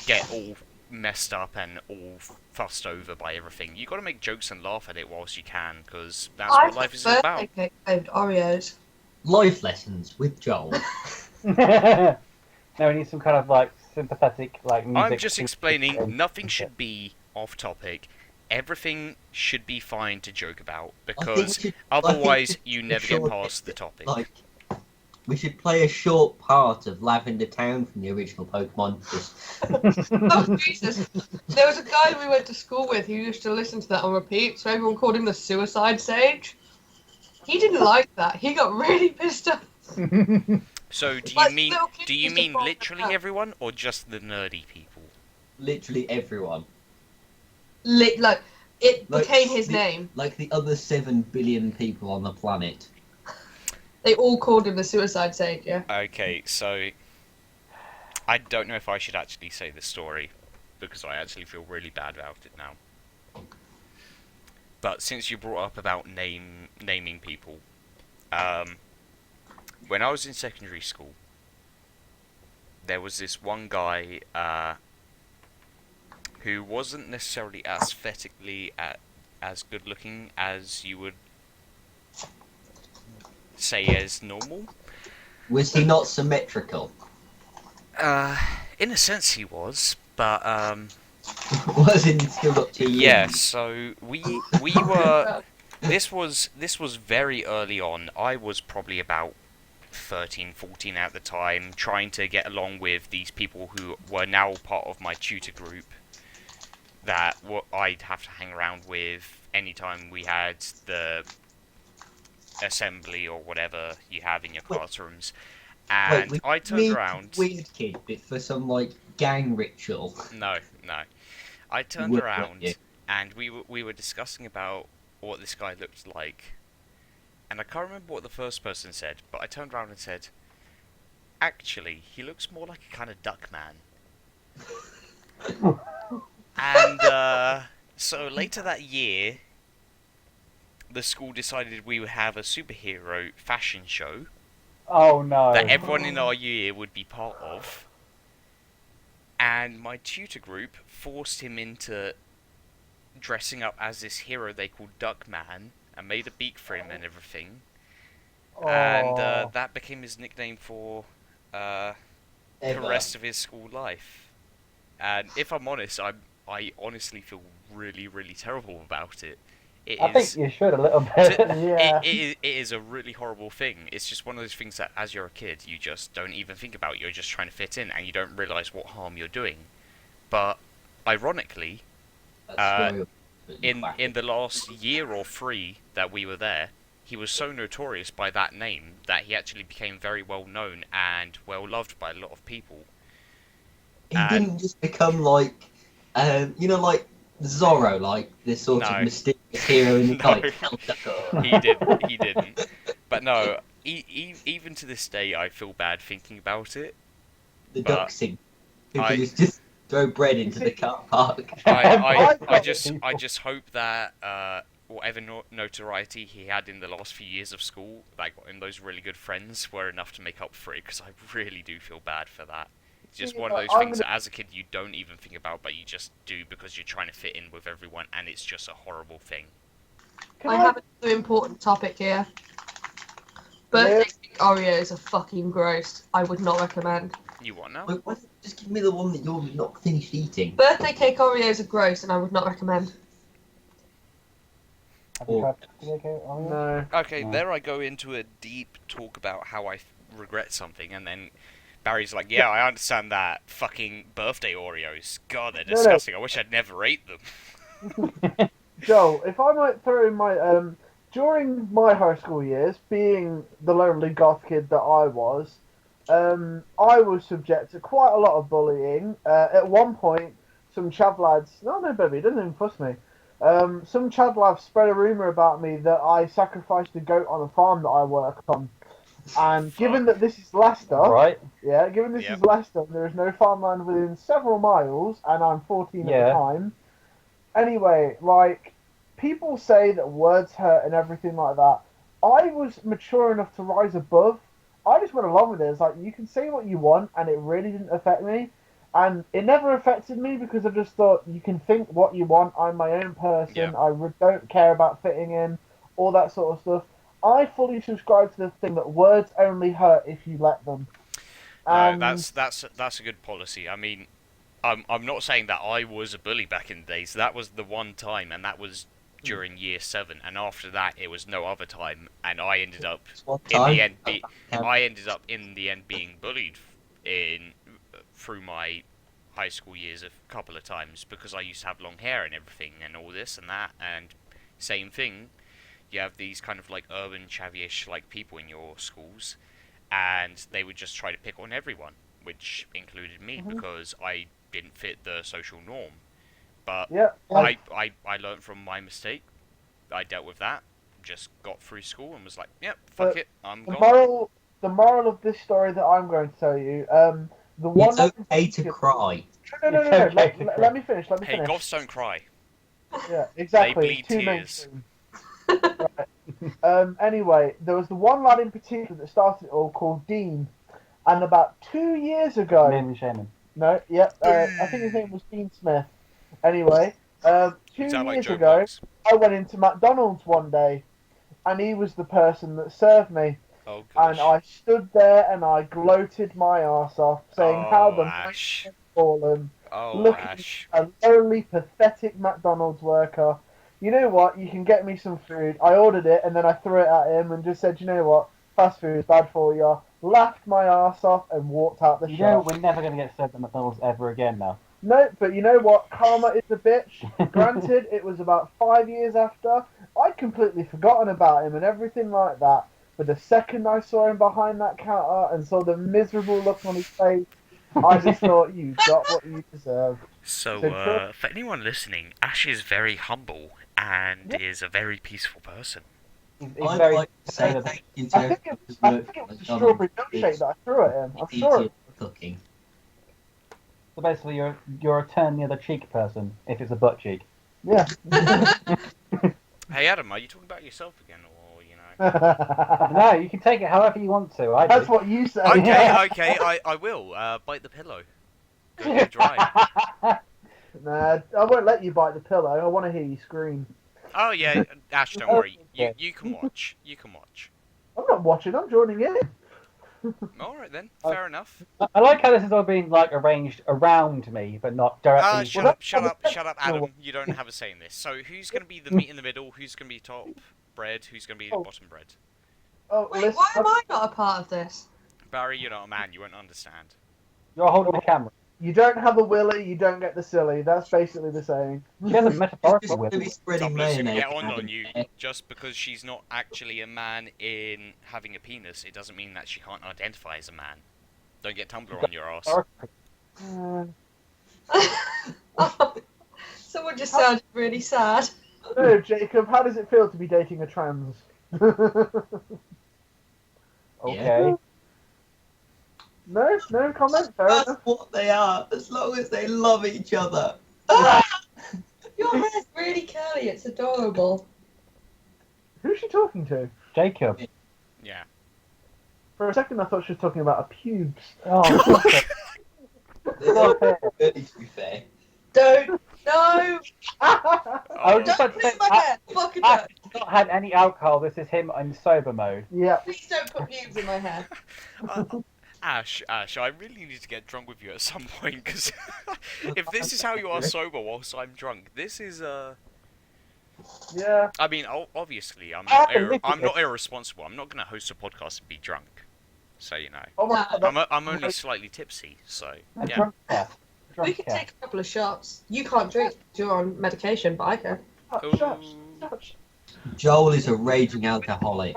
get all messed up and all fussed over by everything. You got to make jokes and laugh at it whilst you can, because that's what life is birthday about. cake flavored Oreos. Life lessons with Joel. No, we need some kind of like sympathetic like music. I'm just explaining. Nothing should be off topic. everything should be fine to joke about, I think because we should- otherwise I you think never get short past the bit, topic. Like, we should play a short part of Lavender Town from the original Pokemon. Oh, Jesus. There was a guy we went to school with who used to listen to that on repeat, so everyone called him the Suicide Sage. He didn't like that. He got really pissed off. So do you Like, mean little kids used to follow literally that. everyone, or just the nerdy people? Literally everyone. Like, it Like, became his the- name. Like the other 7 billion people on the planet. They all called him the Suicide Sage, yeah. Okay, so I don't know if I should actually say this story, because I actually feel really bad about it now. But since you brought up about naming people, when I was in secondary school, there was this one guy who wasn't necessarily aesthetically as good looking as you would say as normal. Was he not symmetrical? In a sense he was, but Was he still up to yeah. So we were. This was very early on. I was probably about 13, 14 at the time, trying to get along with these people who were now part of my tutor group that I'd have to hang around with anytime we had the assembly or whatever you have in your classrooms. And Wait, I turned around. Weird kid, but for some like gang ritual. No. I turned Would, around wouldn't and we were discussing about what this guy looked like. And I can't remember what the first person said, but I turned around and said, actually, he looks more like a kind of duck man. And so later that year, the school decided we would have a superhero fashion show Oh no. that everyone in our year would be part of. And my tutor group forced him into dressing up as this hero they called Duckman and made a beak for him and everything. And Oh. that became his nickname for the Ever. rest of his school life. And if I'm honest, I honestly feel really, really terrible about it. I think you should a little bit. Yeah. It is a really horrible thing. It's just one of those things that, as you're a kid, you just don't even think about. You're just trying to fit in, and you don't realise what harm you're doing. But, ironically, That's very in classic. the last year or 3 that we were there, he was so notorious by that name that he actually became very well known and well loved by a lot of people. He didn't just become like, like Zorro, like this sort No. of mysterious hero in the No. night. He didn't. But no, even to this day, I feel bad thinking about it. The But duck sing. People I- just throw bread into the car park. I I've just got hope that whatever notoriety he had in the last few years of school, like in those really good friends, were enough to make up for it. Because I really do feel bad for that. It's just Yeah, one of those I'm things gonna- that as a kid you don't even think about, but you just do because you're trying to fit in with everyone, and it's just a horrible thing. Can I have another important topic here. Birthday cake Oreos are fucking gross. I would not recommend. You what now? Wait, why don't you just give me the one that you're not finished eating? Birthday cake Oreos are gross, and I would not recommend. Have you tried birthday Oreo? No. Okay, No. there I go into a deep talk about how I regret something, and then Barry's like, yeah, I understand that. Fucking birthday Oreos. God, they're No, no. disgusting. I wish I'd never ate them. Joel, if I might throw in my during my high school years, being the lonely goth kid that I was subject to quite a lot of bullying. At one point, some chav lads, no, baby, didn't even fuss me. Some chav lads spread a rumor about me that I sacrificed a goat on a farm that I work on. And given that this is Leicester, Right? yeah, given this Yep. is Leicester, and there is no farmland within several miles, and I'm 14 at Yeah. the time. Anyway, like, people say that words hurt and everything like that. I was mature enough to rise above. I just went along with it. It's like, you can say what you want, and it really didn't affect me. And it never affected me because I just thought, you can think what you want. I'm my own person. Yeah. Don't care about fitting in, all that sort of stuff. I fully subscribe to the thing that words only hurt if you let them. No, And that's a good policy. I mean, I'm not saying that I was a bully back in the days. That was the one time, and that was during year 7. And after that, it was no other time. And I ended up One in time. the end. Count. I ended up in the end being bullied through my high school years a couple of times because I used to have long hair and everything and all this and that. And same thing, you have these kind of like urban chavvyish like people in your schools, and they would just try to pick on everyone, which included me because I didn't fit the social norm. But Yeah. I learned from my mistake. I dealt with that. Just got through school and was like, yep, fuck it, I'm The gone. moral of this story that I'm going to tell you, the one. It's okay to cry. No. It's okay to Let me finish. Hey, goths don't cry. Yeah, exactly. They bleed Too tears. mainstream. Anyway, there was the one lad in particular that started it all called Dean, and about 2 years ago. Name and shaming. No, yep. I think his name was Dean Smith. Anyway, 2 You sound like years Joe ago, Bloggs. I went into McDonald's one day, and he was the person that served me. Oh, gosh. And I stood there and I gloated my arse off, saying how the Ash. man had fallen. Oh, Look Ash. a lowly, pathetic McDonald's worker. You know what? You can get me some food. I ordered it and then I threw it at him and just said, you know what? Fast food is bad for you. Laughed my arse off and walked out the You know, shop. we're never going to get served at McDonald's ever again now. No, but you know what? Karma is a bitch. Granted, it was about 5 years after. I'd completely forgotten about him and everything like that. But the second I saw him behind that counter and saw the miserable look on his face, I just thought, you got what you deserve. So, So, for anyone listening, Ash is very humble and is a very peaceful person. He's I'd very like to say thank you to I think it was a strawberry milkshake that I threw at him. I'm sure. easier cooking. So basically, you're a turn the other cheek person if it's a butt cheek. Yeah. Hey, Adam, are you talking about yourself again, or, you know? No, you can take it however you want to. I do. That's what you said. Okay, I will. Bite the pillow. Go get dry. Nah, I won't let you bite the pillow. I want to hear you scream. Oh, yeah, Ash, don't worry. You can watch. You can watch. I'm not watching. I'm joining in. Alright then, fair enough. I like how this is all being like arranged around me, but not directly. Shut up, Adam. You don't have a say in this. So, who's going to be the meat in the middle? Who's going to be top bread? Who's going to be the bottom bread? Oh, Wait, listen, why am I not a part of this? Barry, you're not a man. You won't understand. You're holding the camera. you don't have a willy, you don't get the silly. That's basically the saying. She has a Just metaphorical gonna with be it. spreading Tumblr's going to mayonnaise. get on around you there. just because she's not actually a man in having a penis. It doesn't mean that she can't identify as a man. Don't get Tumblr on your ass. Someone just sounded really sad. No, Jacob, how does it feel to be dating a trans? Okay. No comment. Fair That's enough. what they are, as long as they love each other. Your hair's really curly, it's adorable. Who's she talking to? Jacob. Yeah. For a second, I thought she was talking about her pubes. Oh, They're not really, to be fair. Don't. No! I was just Don't about to say, put my hair! Fucking Ash don't! has not had any alcohol. This is him in sober mode. Yeah. Please don't put pubes in my hair. Ash, I really need to get drunk with you at some point, because if this is how you are sober whilst I'm drunk, this is, Yeah. I mean, obviously, I'm I not, have to look at I'm not this. irresponsible. I'm not going to host a podcast and be drunk. So, you know. Oh my No. god. I'm only slightly tipsy, so, A yeah. drunk cat. We Drunk could cat. take a couple of shots. You can't drink, you're on medication, but I can. Shush. Shush. Joel is a raging alcoholic.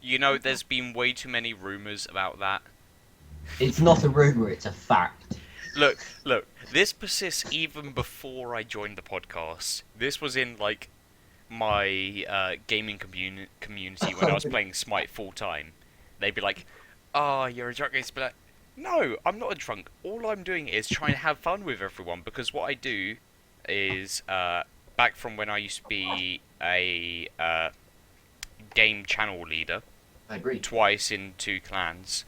You know, there's been way too many rumours about that. It's not a rumour, it's a fact. Look, this persists even before I joined the podcast. This was in, like, my gaming community when I was playing Smite full time. They'd be like, "Oh, you're a drunk." I'd be like, "No, I'm not a drunk. All I'm doing is trying to have fun with everyone, because what I do is, back from when I used to be a game channel leader, I agree. twice in 2 clans,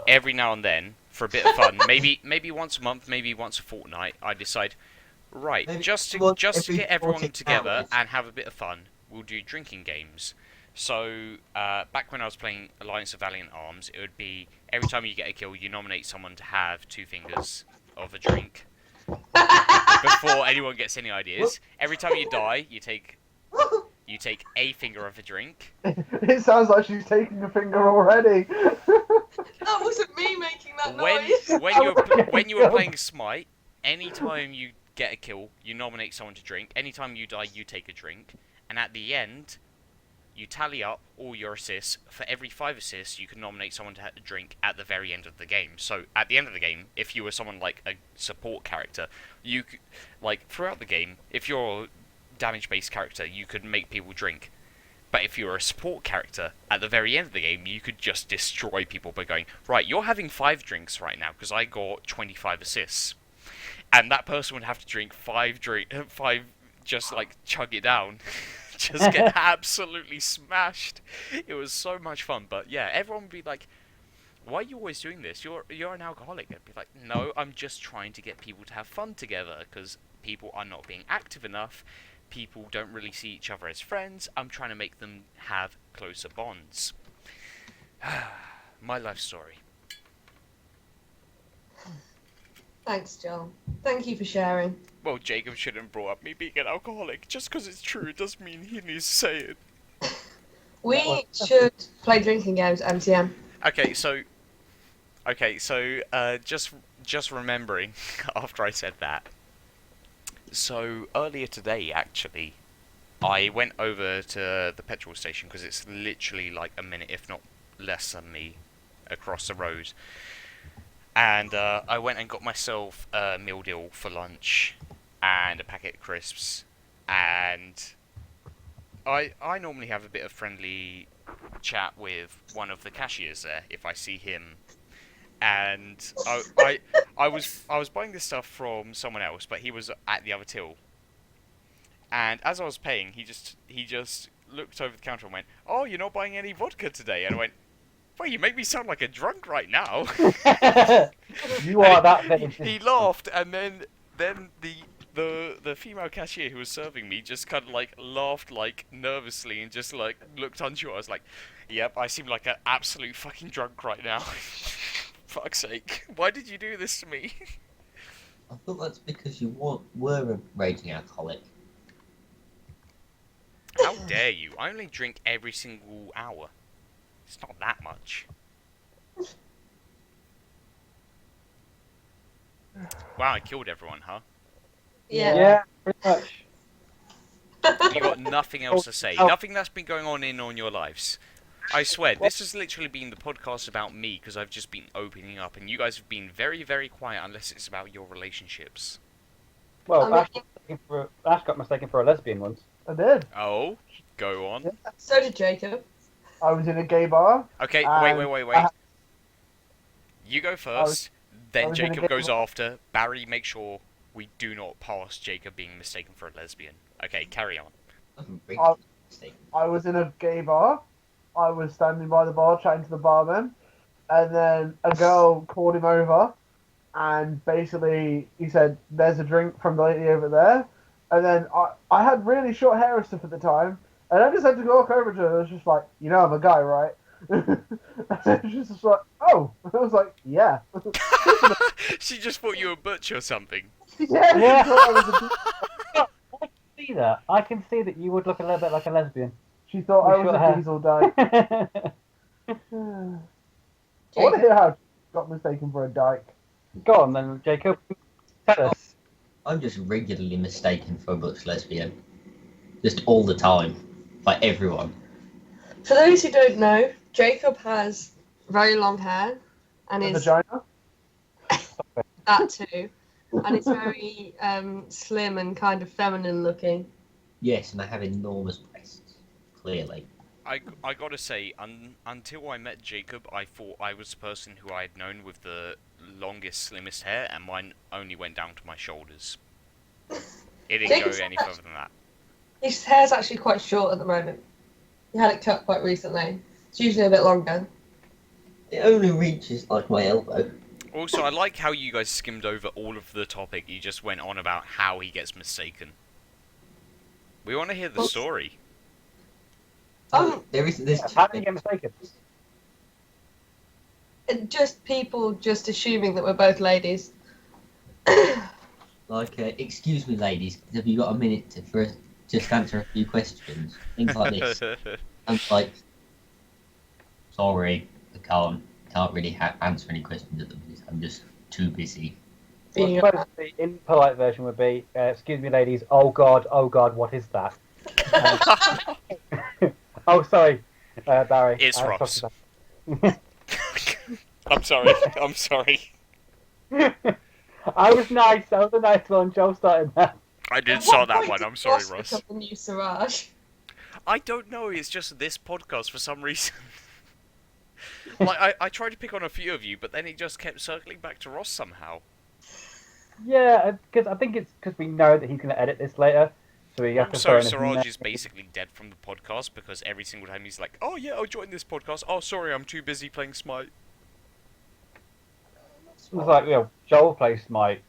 every now and then, for a bit of fun, maybe once a month, maybe once a fortnight, I decide, right, Maybe just to once every get everyone 14 together hours. and have a bit of fun, we'll do drinking games. So, back when I was playing Alliance of Valiant Arms, it would be, every time you get a kill, you nominate someone to have 2 fingers, of a drink. Before anyone gets any ideas, every time you die, you take a finger of a drink. It sounds like she's taking a finger already. That wasn't me making that noise. When you were playing Smite, anytime you get a kill, you nominate someone to drink. Anytime you die, you take a drink. And at the end, you tally up all your assists. For every 5 assists, you can nominate someone to have a drink at the very end of the game. So at the end of the game, if you were someone like a support character, you could, like throughout the game, if you're a damage-based character, you could make people drink. But if you're a support character, at the very end of the game, you could just destroy people by going, right, you're having 5 drinks right now because I got 25 assists. And that person would have to drink 5, just like chug it down. Just get absolutely smashed. It was so much fun. But yeah, everyone would be like, why are you always doing this? You're an alcoholic. I'd be like, no, I'm just trying to get people to have fun together because people are not being active enough. People don't really see each other as friends. I'm trying to make them have closer bonds. My life story. Thanks, Joel. Thank you for sharing. Well, Jacob shouldn't have brought up me being an alcoholic. Just because it's true, it doesn't mean he needs to say it. We should play drinking games, MTM. Okay, so just remembering after I said that. So earlier today, actually, I went over to the petrol station because it's literally like a minute, if not less than me, across the road. And I went and got myself a meal deal for lunch and a packet of crisps. And I normally have a bit of friendly chat with one of the cashiers there if I see him. And I was buying this stuff from someone else, but he was at the other till. And as I was paying, he just looked over the counter and went, "Oh, you're not buying any vodka today?" And I went, "Well, you make me sound like a drunk right now." You are that vintage. He laughed, and then the female cashier who was serving me just kind of like laughed like nervously and just like looked unsure. I was like, "Yep, I seem like an absolute fucking drunk right now." Fuck's sake! Why did you do this to me? I thought that's because you were a raging alcoholic. How dare you? I only drink every single hour. It's not that much. Wow, I killed everyone, huh? Yeah. Yeah, pretty much. You got nothing else to say? Nothing that's been going on your lives? I swear, this has literally been the podcast about me because I've just been opening up and you guys have been very, very quiet unless it's about your relationships. Well, Ash got mistaken for a lesbian once. I did. Oh, go on. So did Jacob. I was in a gay bar. Okay, wait. You go first, then Jacob goes after. Barry, make sure we do not pass Jacob being mistaken for a lesbian. Okay, carry on. I was in a gay bar. I was standing by the bar chatting to the barman, and then a girl called him over, and basically he said, "There's a drink from the lady over there." And then I had really short hair and stuff at the time, and I just had to walk over to her. I was just like, "You know, I'm a guy, right?" And she was just like, "Oh," I was like, "Yeah." She just thought you were butch or something. Yeah. Yeah. She thought I was a I can see that. I can see that you would look a little bit like a lesbian. She thought I With was short a hair. diesel dyke. I want to hear how she got mistaken for a dyke. Go on then, Jacob. Tell us. I'm just regularly mistaken for a butch lesbian. Just all the time. By everyone. For those who don't know, Jacob has very long hair and A is vagina? that too, and it's very slim and kind of feminine looking. Yes, and I have enormous breasts. Clearly. I gotta say, until I met Jacob, I thought I was the person who I had known with the longest, slimmest hair, and mine only went down to my shoulders. It didn't Jacob's go any further than that. His hair's actually quite short at the moment. He had it cut quite recently. It's usually a bit longer. It only reaches like my elbow. Also, I like how you guys skimmed over all of the topic. You just went on about how he gets mistaken. We want to hear the story. There's How did you get mistaken? Just people just assuming that we're both ladies. Like, excuse me, ladies, have you got a minute for just answer a few questions? Things like this. I'm like, sorry, I can't really answer any questions at the minute. I'm just too busy. Well, I suppose the impolite version would be, excuse me, ladies. Oh God, what is that? Oh, sorry, Barry. It's I Ross. talked I'm sorry. I'm sorry. about- I was nice. I was a nice one. Joe started that. I did At start what that point one. did I'm sorry, Ross Ross. become the new Siraj? I don't know. It's just this podcast for some reason. Like I tried to pick on a few of you, but then it just kept circling back to Ross somehow. Yeah, because I think it's because we know that he's going to edit this later, so we have to So throw in a Siraj is basically dead from the podcast because every single time he's like, "Oh yeah, I'll join this podcast." Oh, sorry, I'm too busy playing Smite. It's like, Joel plays Smite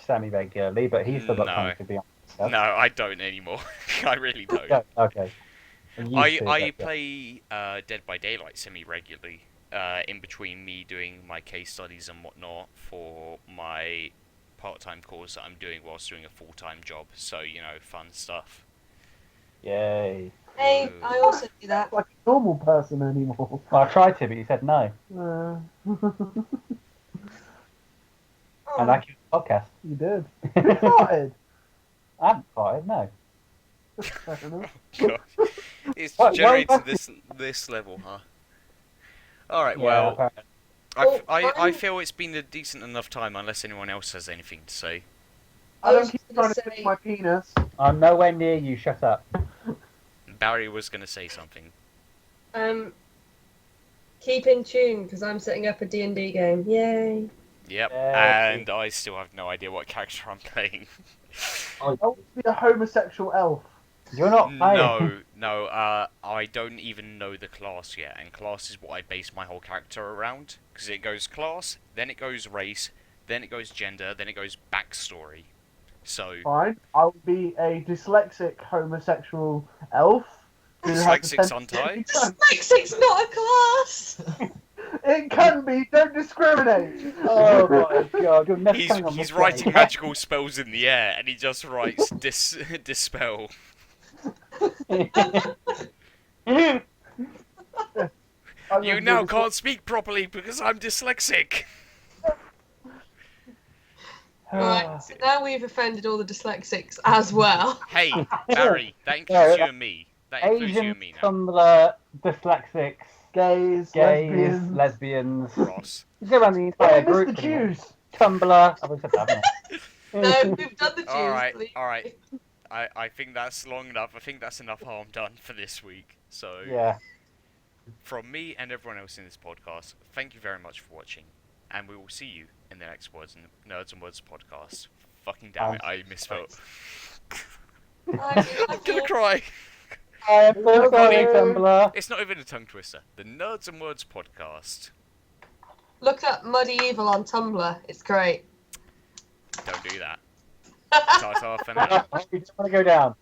semi-regularly, but he's still got No. time to be on stuff. No, I don't anymore. I really don't. Yeah, okay. I play Dead by Daylight semi-regularly, in between me doing my case studies and whatnot for my part-time course that I'm doing whilst doing a full-time job. So, fun stuff. Yay. Hey, I also do that. Like a normal person anymore. Well, I tried to, but you said no. And I kept the podcast. You did. You farted. I haven't farted, no. Fair enough. God. It's Why- degenerated why- to this level, huh? Alright, Yeah, well, apparently. I feel it's been a decent enough time unless anyone else has anything to say. I I don't was keep gonna trying to say- pick my penis. I'm nowhere near you, shut up. Barry was going to say something. Keep in tune because I'm setting up a D&D game. Yay! Yep, Yeah. and I still have no idea what character I'm playing. I want to be a homosexual elf. You're not playing. No, I don't even know the class yet, and class is what I base my whole character around. Because it goes class, then it goes race, then it goes gender, then it goes backstory. So, Fine. I'll be a dyslexic homosexual elf. who has a Dyslexics on sensitivity tie? to- Dyslexics not a class! It can be. Don't discriminate. Oh my god, you're never coming on he's this writing way. magical spells in the air, and he just writes dispel. You now can't speak properly because I'm dyslexic. Right, so now we've offended all the dyslexics as well. Hey, Barry, that includes you and me. That includes you Asian and me now. Tumblr, dyslexics, Gays, gays, lesbians. lesbians. Ross. You go around the entire What group. is the pretty much. Jews? Tumblr. I've already said that, No, haven't we've done the Jews. Alright, please. alright. I think that's long enough. I think that's enough harm done for this week. So, I? Yeah. from me and everyone else in this podcast, thank you very much for watching. And we will see you in the next Nerds and Words podcast. Fucking damn it, I misspelled. I'm gonna cry. I am so sorry, Tumblr. It's not even a tongue twister. The Nerds and Words podcast. Look up Muddy Evil on Tumblr. It's great. Don't do that. Ta-ta for now. We just want to go down.